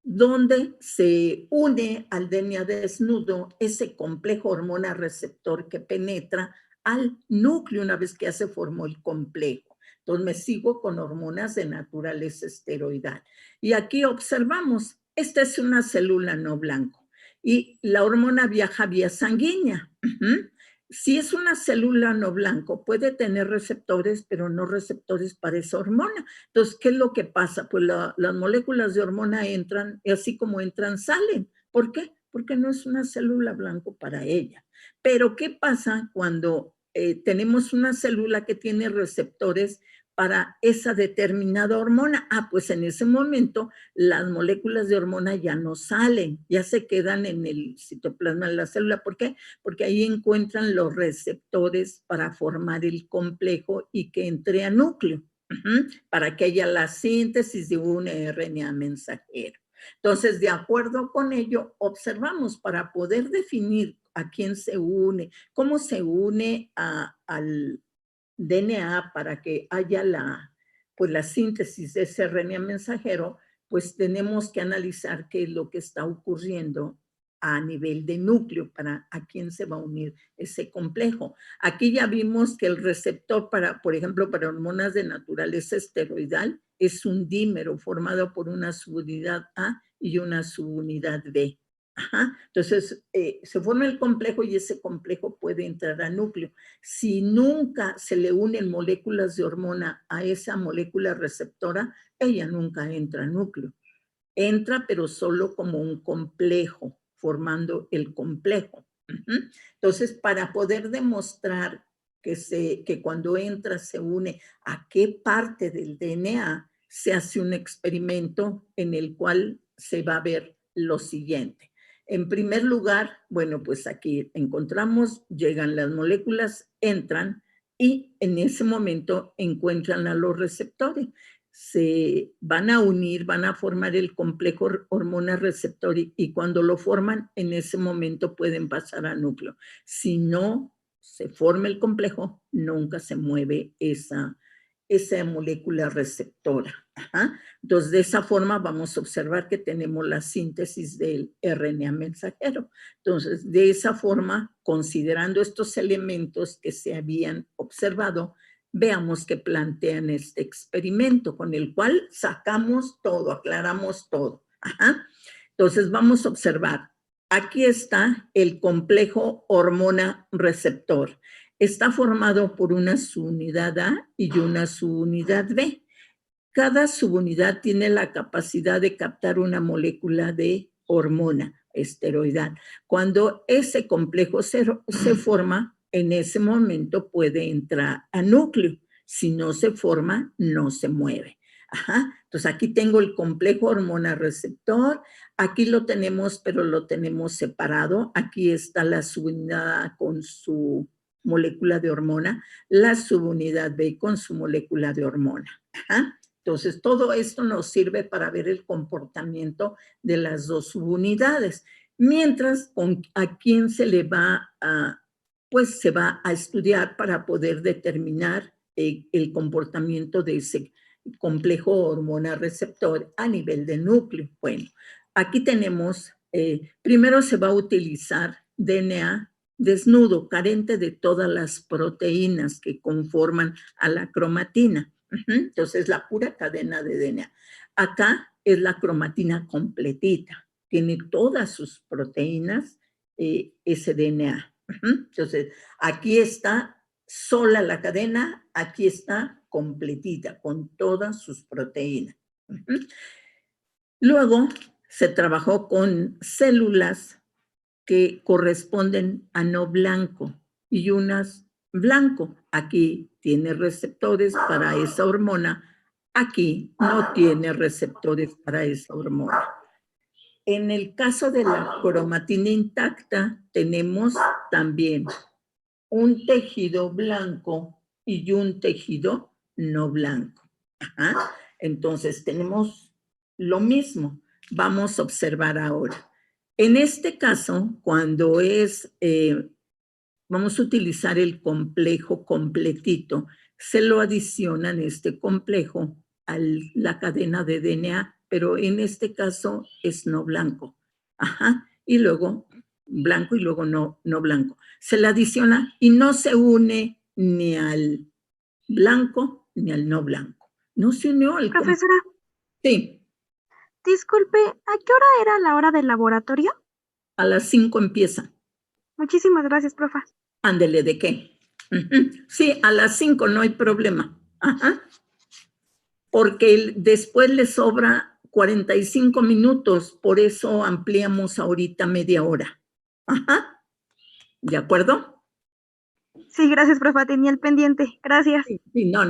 Speaker 1: dónde se une al DNA desnudo ese complejo hormona receptor que penetra al núcleo una vez que ya se formó el complejo. Entonces me sigo con hormonas de naturaleza esteroidal. Y aquí observamos, esta es una célula no blanco y la hormona viaja vía sanguínea. Si es una célula no blanco, puede tener receptores, pero no receptores para esa hormona. Entonces, ¿qué es lo que pasa? Pues las moléculas de hormona entran y así como entran, salen. ¿Por qué? Porque no es una célula blanco para ella. Pero, ¿qué pasa cuando tenemos una célula que tiene receptores para esa determinada hormona. Pues en ese momento las moléculas de hormona ya no salen, ya se quedan en el citoplasma de la célula. ¿Por qué? Porque ahí encuentran los receptores para formar el complejo y que entre a núcleo, para que haya la síntesis de un RNA mensajero. Entonces, de acuerdo con ello, observamos para poder definir a quién se une, cómo se une al DNA para que haya la síntesis de ese RNA mensajero, pues tenemos que analizar qué es lo que está ocurriendo a nivel de núcleo para a quién se va a unir ese complejo. Aquí ya vimos que el receptor por ejemplo, para hormonas de naturaleza esteroidal es un dímero formado por una subunidad A y una subunidad B. Entonces, se forma el complejo y ese complejo puede entrar a núcleo. Si nunca se le unen moléculas de hormona a esa molécula receptora, ella nunca entra a núcleo. Entra, pero solo como un complejo, formando el complejo. Entonces, para poder demostrar que cuando entra se une a qué parte del DNA, se hace un experimento en el cual se va a ver lo siguiente. En primer lugar, bueno, pues aquí encontramos, llegan las moléculas, entran y en ese momento encuentran a los receptores. Se van a unir, van a formar el complejo hormona-receptor y cuando lo forman, en ese momento pueden pasar a núcleo. Si no se forma el complejo, nunca se mueve esa molécula receptora. Entonces, de esa forma vamos a observar que tenemos la síntesis del RNA mensajero. Entonces, de esa forma, considerando estos elementos que se habían observado, veamos que plantean este experimento con el cual sacamos todo, aclaramos todo. Entonces, vamos a observar. Aquí está el complejo hormona-receptor. Está formado por una subunidad A y una subunidad B. Cada subunidad tiene la capacidad de captar una molécula de hormona esteroidal. Cuando ese complejo se forma, en ese momento puede entrar a núcleo. Si no se forma, no se mueve. Entonces aquí tengo el complejo hormona receptor. Aquí lo tenemos, pero lo tenemos separado. Aquí está la subunidad A con su molécula de hormona, la subunidad B con su molécula de hormona. Entonces, todo esto nos sirve para ver el comportamiento de las dos subunidades. Mientras, a quién se le va se va a estudiar para poder determinar el comportamiento de ese complejo hormona receptor a nivel de núcleo. Bueno, aquí tenemos, primero se va a utilizar DNA desnudo, carente de todas las proteínas que conforman a la cromatina. Entonces, la pura cadena de DNA. Acá es la cromatina completita. Tiene todas sus proteínas, ese DNA. Entonces, aquí está sola la cadena, aquí está completita, con todas sus proteínas. Luego, se trabajó con células que corresponden a no blanco y unas blanco. Aquí tiene receptores para esa hormona, aquí no tiene receptores para esa hormona. En el caso de la cromatina intacta, tenemos también un tejido blanco y un tejido no blanco. Entonces, tenemos lo mismo. Vamos a observar ahora. En este caso, cuando vamos a utilizar el complejo completito, se lo adicionan este complejo a la cadena de DNA, pero en este caso es no blanco. Y luego blanco y luego no blanco. Se le adiciona y no se une ni al blanco ni al no blanco. No se unió al...
Speaker 10: Profesora.
Speaker 1: Sí.
Speaker 10: Disculpe, ¿a qué hora era la hora del laboratorio?
Speaker 1: A las 5 empieza.
Speaker 10: Muchísimas gracias, profa.
Speaker 1: Ándele, ¿de qué? Sí, a las 5 no hay problema. Porque después le sobra 45 minutos, por eso ampliamos ahorita media hora. ¿De acuerdo?
Speaker 10: Sí, gracias, profa, tenía el pendiente. Gracias.
Speaker 1: Sí, no,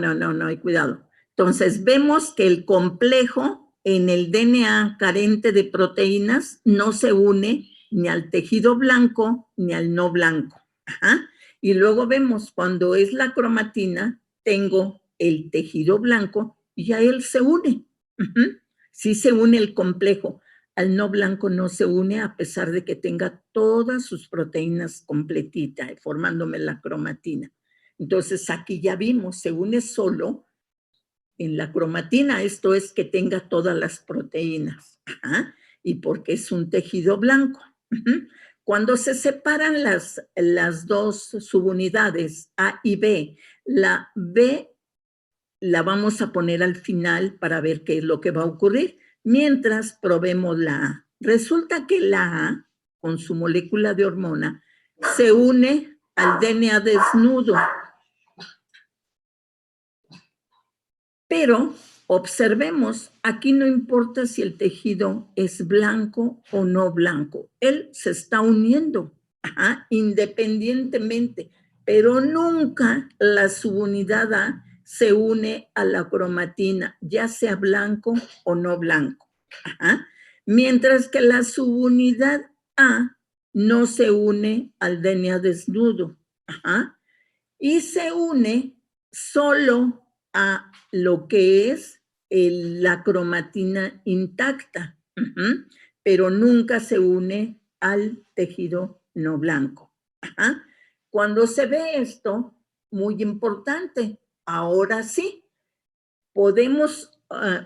Speaker 1: hay cuidado. Entonces, vemos que el complejo en el DNA carente de proteínas no se une ni al tejido blanco ni al no blanco. Ajá. Y luego vemos cuando es la cromatina, tengo el tejido blanco y a él se une. Uh-huh. Sí se une el complejo. Al no blanco no se une a pesar de que tenga todas sus proteínas completitas, formándome la cromatina. Entonces, aquí ya vimos, se une solo en la cromatina, esto es que tenga todas las proteínas. Ajá. Y porque es un tejido blanco. Uh-huh. Cuando se separan las dos subunidades A y B, la B la vamos a poner al final para ver qué es lo que va a ocurrir, mientras probemos la A. Resulta que la A, con su molécula de hormona, se une al DNA desnudo. Pero observemos, aquí no importa si el tejido es blanco o no blanco, él se está uniendo, ajá, independientemente, pero nunca la subunidad A se une a la cromatina, ya sea blanco o no blanco. Ajá. Mientras que la subunidad A no se une al DNA desnudo. Ajá. Y se une solo a lo que es la cromatina intacta, pero nunca se une al tejido no blanco. Ajá. Cuando se ve esto, muy importante, ahora sí, podemos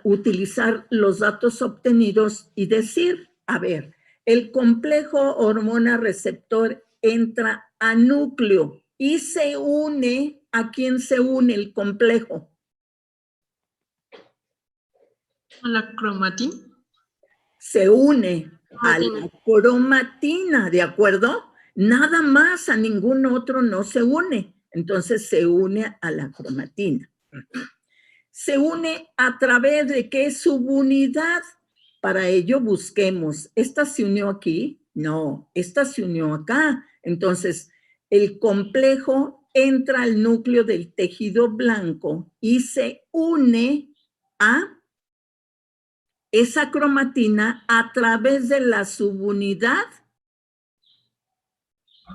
Speaker 1: utilizar los datos obtenidos y decir, a ver, el complejo hormona receptor entra a núcleo y se une, ¿a quién se une el complejo?
Speaker 5: ¿A la cromatina?
Speaker 1: Se une a la cromatina, ¿de acuerdo? Nada más, a ningún otro no se une. Entonces se une a la cromatina. Se une a través de qué subunidad. Para ello busquemos, ¿esta se unió aquí? No, esta se unió acá. Entonces, el complejo entra al núcleo del tejido blanco y se une a esa cromatina a través de la subunidad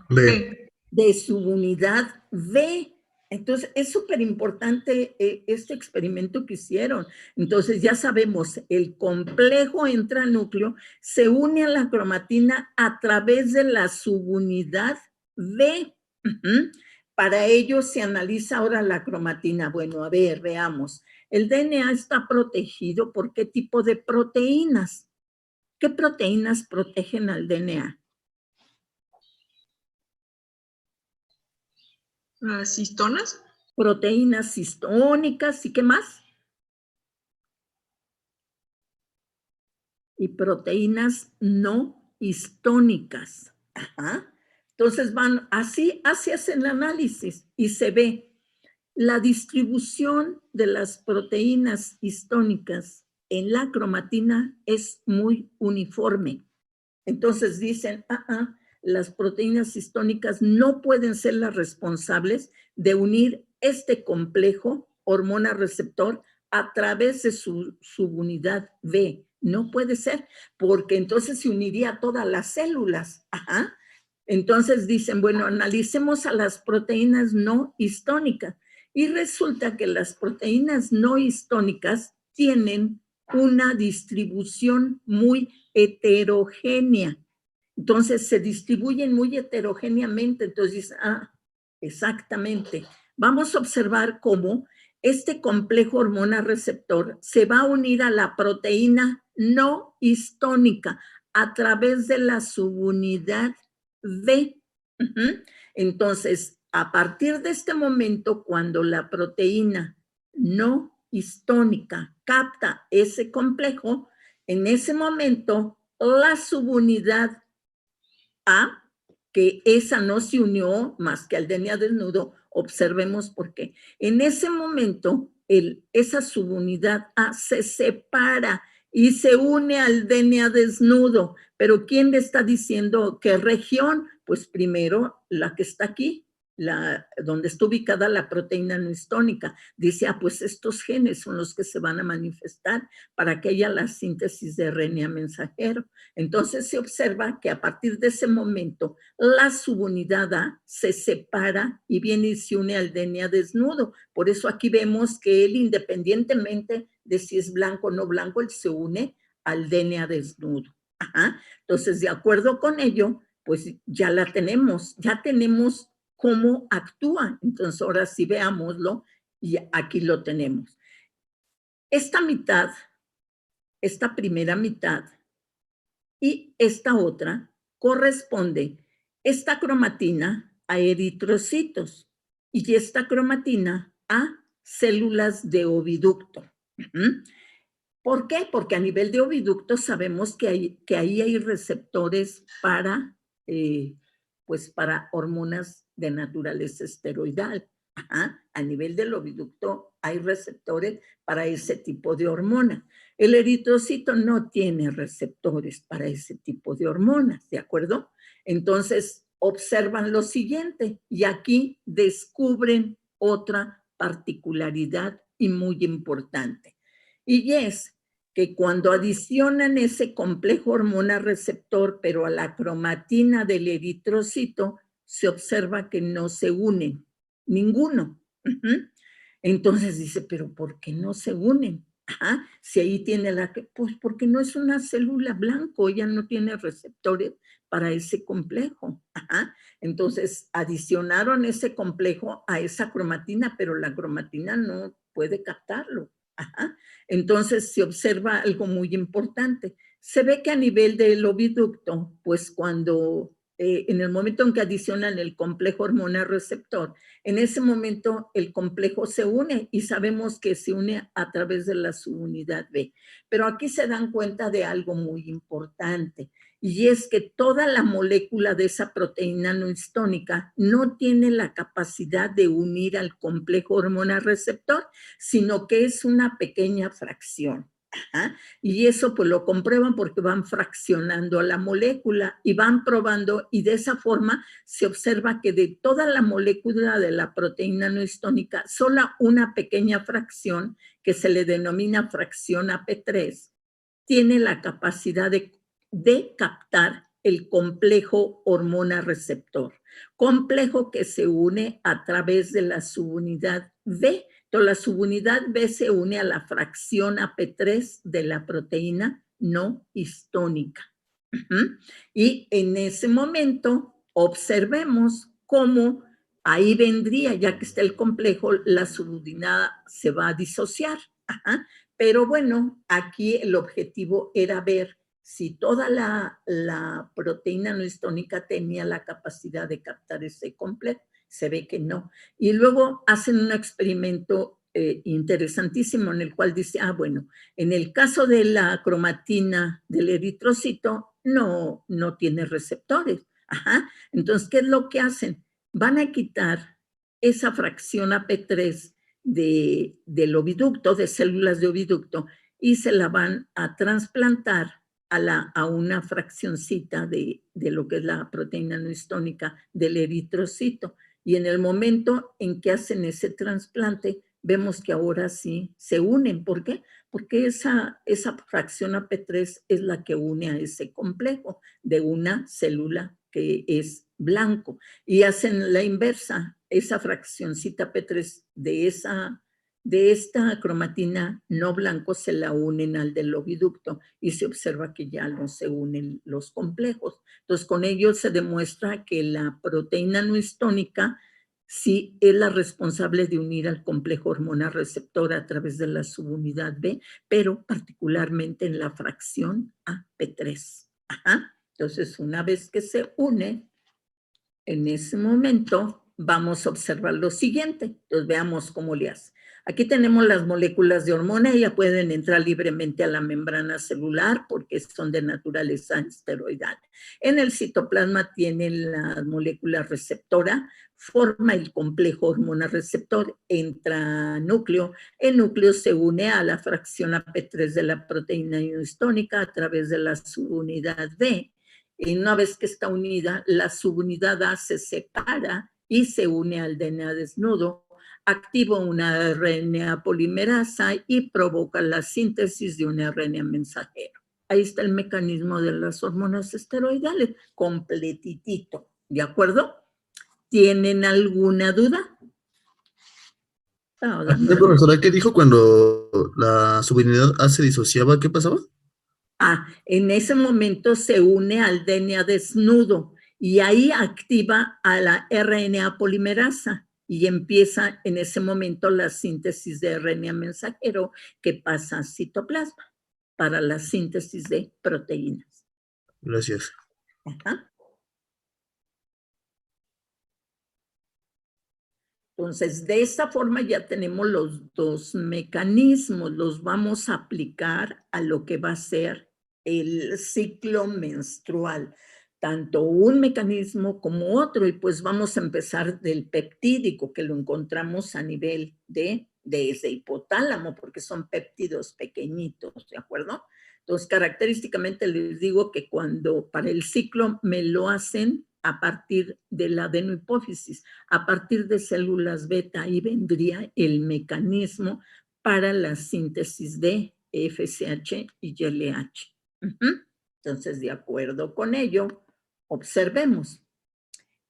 Speaker 9: B.
Speaker 1: De subunidad B. Entonces, es súper importante este experimento que hicieron. Entonces, ya sabemos, el complejo entra al núcleo, se une a la cromatina a través de la subunidad B. Para ello se analiza ahora la cromatina. Bueno, a ver, veamos. El DNA está protegido por ¿qué tipo de proteínas? ¿Qué proteínas protegen al DNA?
Speaker 5: ¿Las histonas?
Speaker 1: Proteínas histónicas, ¿y qué más? Y proteínas no histónicas. Ajá. Entonces van así hacen el análisis y se ve la distribución de las proteínas histónicas en la cromatina es muy uniforme. Entonces dicen, las proteínas histónicas no pueden ser las responsables de unir este complejo hormona receptor a través de su subunidad B. No puede ser, porque entonces se uniría a todas las células. Ajá. Entonces dicen, bueno, analicemos a las proteínas no histónicas. Y resulta que las proteínas no histónicas tienen una distribución muy heterogénea. Entonces se distribuyen muy heterogéneamente. Entonces, exactamente. Vamos a observar cómo este complejo hormona receptor se va a unir a la proteína no histónica a través de la subunidad B. Entonces, a partir de este momento, cuando la proteína no histónica capta ese complejo, en ese momento la subunidad A, que esa no se unió más que al DNA desnudo, observemos por qué. En ese momento, esa subunidad A se separa y se une al DNA desnudo. Pero ¿quién le está diciendo qué región? Pues primero la que está aquí, donde está ubicada la proteína no histónica. Dice, pues estos genes son los que se van a manifestar para que haya la síntesis de RNA mensajero. Entonces se observa que a partir de ese momento la subunidad A se separa y viene y se une al DNA desnudo. Por eso aquí vemos que él, independientemente de si es blanco o no blanco, él se une al DNA desnudo. Ajá. Entonces, de acuerdo con ello, pues ya la tenemos, ya tenemos cómo actúa. Entonces, ahora sí veámoslo y aquí lo tenemos. Esta mitad, esta primera mitad y esta otra corresponde esta cromatina a eritrocitos y esta cromatina a células de oviducto. ¿Por qué? Porque a nivel de oviducto sabemos que ahí hay receptores para, pues para hormonas de naturaleza esteroidal. Ajá. A nivel del oviducto hay receptores para ese tipo de hormona. El eritrocito no tiene receptores para ese tipo de hormonas, ¿de acuerdo? Entonces, observan lo siguiente y aquí descubren otra particularidad y muy importante. Y es que cuando adicionan ese complejo hormona receptor, pero a la cromatina del eritrocito, se observa que no se unen, ninguno. Entonces dice, pero ¿por qué no se unen? Ajá. Si ahí tiene pues porque no es una célula blanco, ella no tiene receptores para ese complejo. Ajá. Entonces adicionaron ese complejo a esa cromatina, pero la cromatina no puede captarlo. Ajá. Entonces se observa algo muy importante. Se ve que a nivel del oviducto, pues cuando en el momento en que adicionan el complejo hormona receptor, en ese momento el complejo se une y sabemos que se une a través de la subunidad B. Pero aquí se dan cuenta de algo muy importante y es que toda la molécula de esa proteína no histónica no tiene la capacidad de unir al complejo hormona receptor, sino que es una pequeña fracción. Ajá. Y eso pues lo comprueban porque van fraccionando a la molécula y van probando y de esa forma se observa que de toda la molécula de la proteína no histónica, solo una pequeña fracción que se le denomina fracción AP3 tiene la capacidad de captar el complejo hormona receptor, complejo que se une a través de la subunidad B. Entonces, la subunidad B se une a la fracción AP3 de la proteína no histónica. Y en ese momento observemos cómo ahí vendría, ya que está el complejo, la subunidad se va a disociar. Ajá. Pero bueno, aquí el objetivo era ver si toda la proteína no histónica tenía la capacidad de captar ese complejo. Se ve que no. Y luego hacen un experimento interesantísimo en el cual dice, bueno, en el caso de la cromatina del eritrocito no tiene receptores. Ajá. Entonces, ¿qué es lo que hacen? Van a quitar esa fracción AP3 del oviducto, de células de oviducto, y se la van a trasplantar a una fraccioncita de lo que es la proteína no histónica del eritrocito. Y en el momento en que hacen ese trasplante, vemos que ahora sí se unen. ¿Por qué? Porque esa fracción AP3 es la que une a ese complejo de una célula que es blanco. Y hacen la inversa, esa fraccioncita AP3 de esta cromatina no blanco se la unen al del oviducto y se observa que ya no se unen los complejos. Entonces, con ello se demuestra que la proteína no histónica sí es la responsable de unir al complejo hormona receptor a través de la subunidad B, pero particularmente en la fracción AP3. Ajá. Entonces, una vez que se une, en ese momento vamos a observar lo siguiente. Entonces, veamos cómo le hace. Aquí tenemos las moléculas de hormona, ya pueden entrar libremente a la membrana celular porque son de naturaleza esteroidal. En el citoplasma tienen la molécula receptora, forma el complejo hormona receptor, entra núcleo, el núcleo se une a la fracción AP3 de la proteína histónica a través de la subunidad B. Y una vez que está unida, la subunidad A se separa y se une al DNA desnudo, activa una RNA polimerasa y provoca la síntesis de un RNA mensajero. Ahí está el mecanismo de las hormonas esteroidales, completitito, ¿de acuerdo? ¿Tienen alguna duda?
Speaker 9: Profesora, ¿qué dijo cuando la subunidad A se disociaba? ¿Qué pasaba?
Speaker 1: En ese momento se une al DNA desnudo y ahí activa a la RNA polimerasa y empieza en ese momento la síntesis de RNA mensajero que pasa a citoplasma para la síntesis de proteínas.
Speaker 9: Gracias.
Speaker 1: Ajá. Entonces, de esta forma ya tenemos los dos mecanismos, los vamos a aplicar a lo que va a ser el ciclo menstrual, tanto un mecanismo como otro, y pues vamos a empezar del peptídico, que lo encontramos a nivel desde hipotálamo, porque son péptidos pequeñitos, ¿de acuerdo? Entonces, característicamente les digo que cuando para el ciclo me lo hacen a partir de la adenohipófisis, a partir de células beta, ahí vendría el mecanismo para la síntesis de FSH y LH. Entonces, de acuerdo con ello, observemos.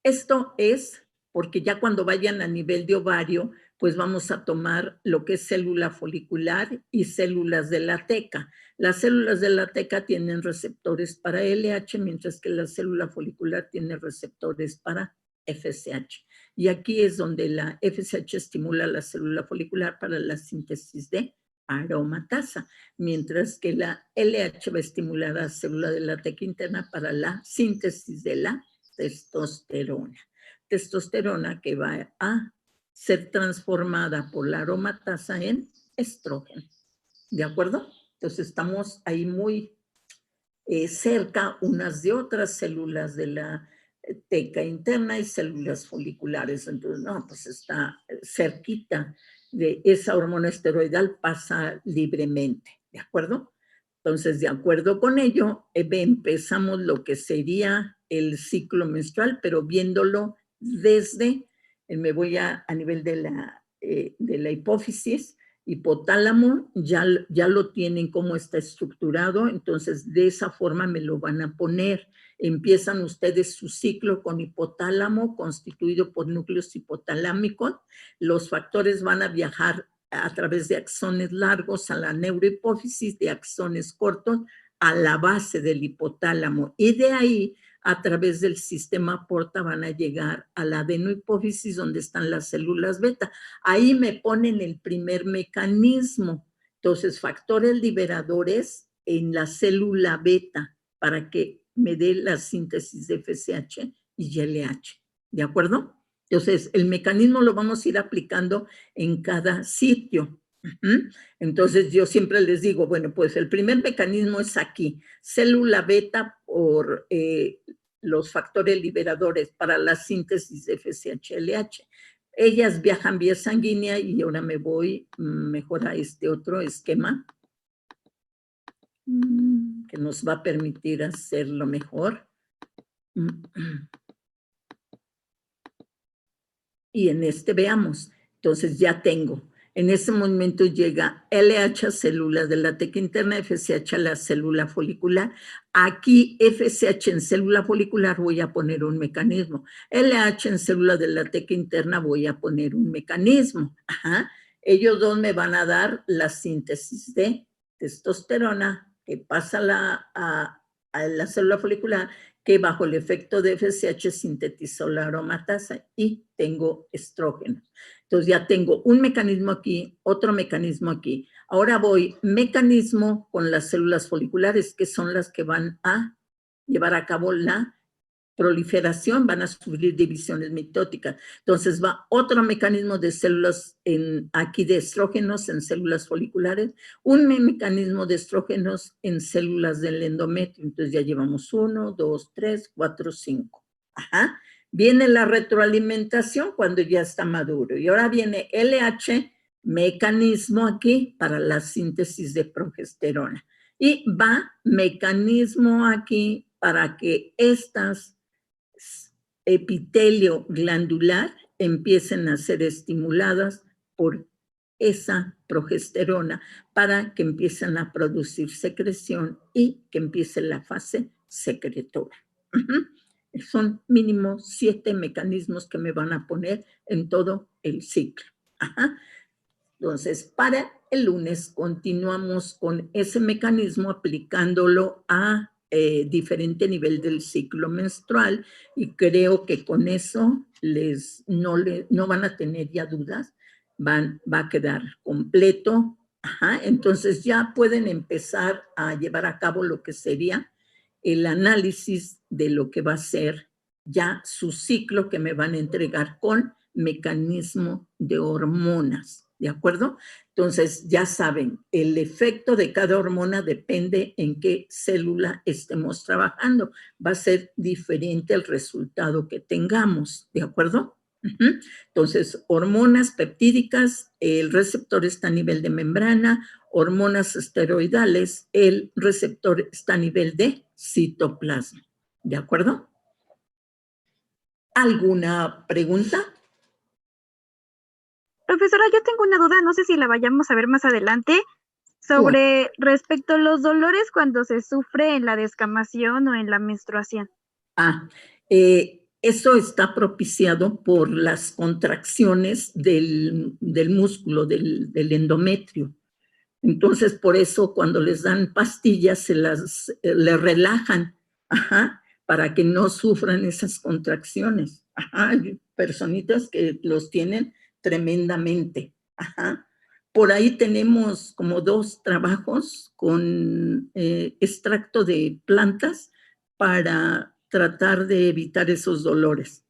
Speaker 1: Esto es porque ya cuando vayan a nivel de ovario, pues vamos a tomar lo que es célula folicular y células de la teca. Las células de la teca tienen receptores para LH, mientras que la célula folicular tiene receptores para FSH. Y aquí es donde la FSH estimula la célula folicular para la síntesis de aromatasa, mientras que la LH va a estimular a la célula de la teca interna para la síntesis de la testosterona. Testosterona que va a ser transformada por la aromatasa en estrógeno. ¿De acuerdo? Entonces estamos ahí muy cerca unas de otras, células de la teca interna y células foliculares. Entonces, no, pues está cerquita de esa hormona esteroidal, pasa libremente. ¿De acuerdo? Entonces, de acuerdo con ello, empezamos lo que sería el ciclo menstrual, pero viéndolo desde, me voy a nivel de la hipófisis, hipotálamo, ya lo tienen cómo está estructurado, entonces de esa forma me lo van a poner. Empiezan ustedes su ciclo con hipotálamo, constituido por núcleos hipotalámicos. Los factores van a viajar a través de axones largos a la neurohipófisis, de axones cortos a la base del hipotálamo, y de ahí a través del sistema porta van a llegar a la adenohipófisis, donde están las células beta. Ahí me ponen el primer mecanismo. Entonces, factores liberadores en la célula beta para que me dé la síntesis de FSH y LH. ¿De acuerdo? Entonces, el mecanismo lo vamos a ir aplicando en cada sitio. Entonces, yo siempre les digo, bueno, pues el primer mecanismo es aquí, célula beta por los factores liberadores para la síntesis de FSH-LH. Ellas viajan vía sanguínea y ahora me voy mejor a este otro esquema que nos va a permitir hacerlo mejor. Y en este veamos, entonces ya tengo. En ese momento llega LH a células de la teca interna, FSH a la célula folicular. Aquí FSH en célula folicular voy a poner un mecanismo. LH en célula de la teca interna voy a poner un mecanismo. Ellos dos me van a dar la síntesis de testosterona que pasa a la célula folicular, que bajo el efecto de FSH sintetizó la aromatasa y tengo estrógenos. Entonces ya tengo un mecanismo aquí, otro mecanismo aquí. Ahora voy mecanismo con las células foliculares, que son las que van a llevar a cabo la proliferación, van a sufrir divisiones mitóticas. Entonces va otro mecanismo de células aquí de estrógenos en células foliculares, un mecanismo de estrógenos en células del endometrio. Entonces ya llevamos 1, 2, 3, 4, 5. Viene la retroalimentación cuando ya está maduro. Y ahora viene LH, mecanismo aquí para la síntesis de progesterona. Y va mecanismo aquí para que estas epitelio glandular empiecen a ser estimuladas por esa progesterona para que empiecen a producir secreción y que empiece la fase secretora. Son mínimo 7 mecanismos que me van a poner en todo el ciclo. Entonces, para el lunes continuamos con ese mecanismo aplicándolo a diferente nivel del ciclo menstrual y creo que con eso no van a tener ya dudas, va a quedar completo. Entonces ya pueden empezar a llevar a cabo lo que sería el análisis de lo que va a ser ya su ciclo que me van a entregar con mecanismo de hormonas, ¿de acuerdo? Entonces, ya saben, el efecto de cada hormona depende en qué célula estemos trabajando. Va a ser diferente el resultado que tengamos, ¿de acuerdo? Entonces, hormonas peptídicas, el receptor está a nivel de membrana, hormonas esteroidales, el receptor está a nivel de citoplasma, ¿de acuerdo? ¿Alguna pregunta?
Speaker 10: Profesora, yo tengo una duda, no sé si la vayamos a ver más adelante, sobre respecto a los dolores cuando se sufre en la descamación o en la menstruación.
Speaker 1: Eso está propiciado por las contracciones del músculo, del endometrio. Entonces, por eso cuando les dan pastillas, les relajan, para que no sufran esas contracciones. Hay personitas que los tienen tremendamente. Por ahí tenemos como 2 trabajos con extracto de plantas para tratar de evitar esos dolores.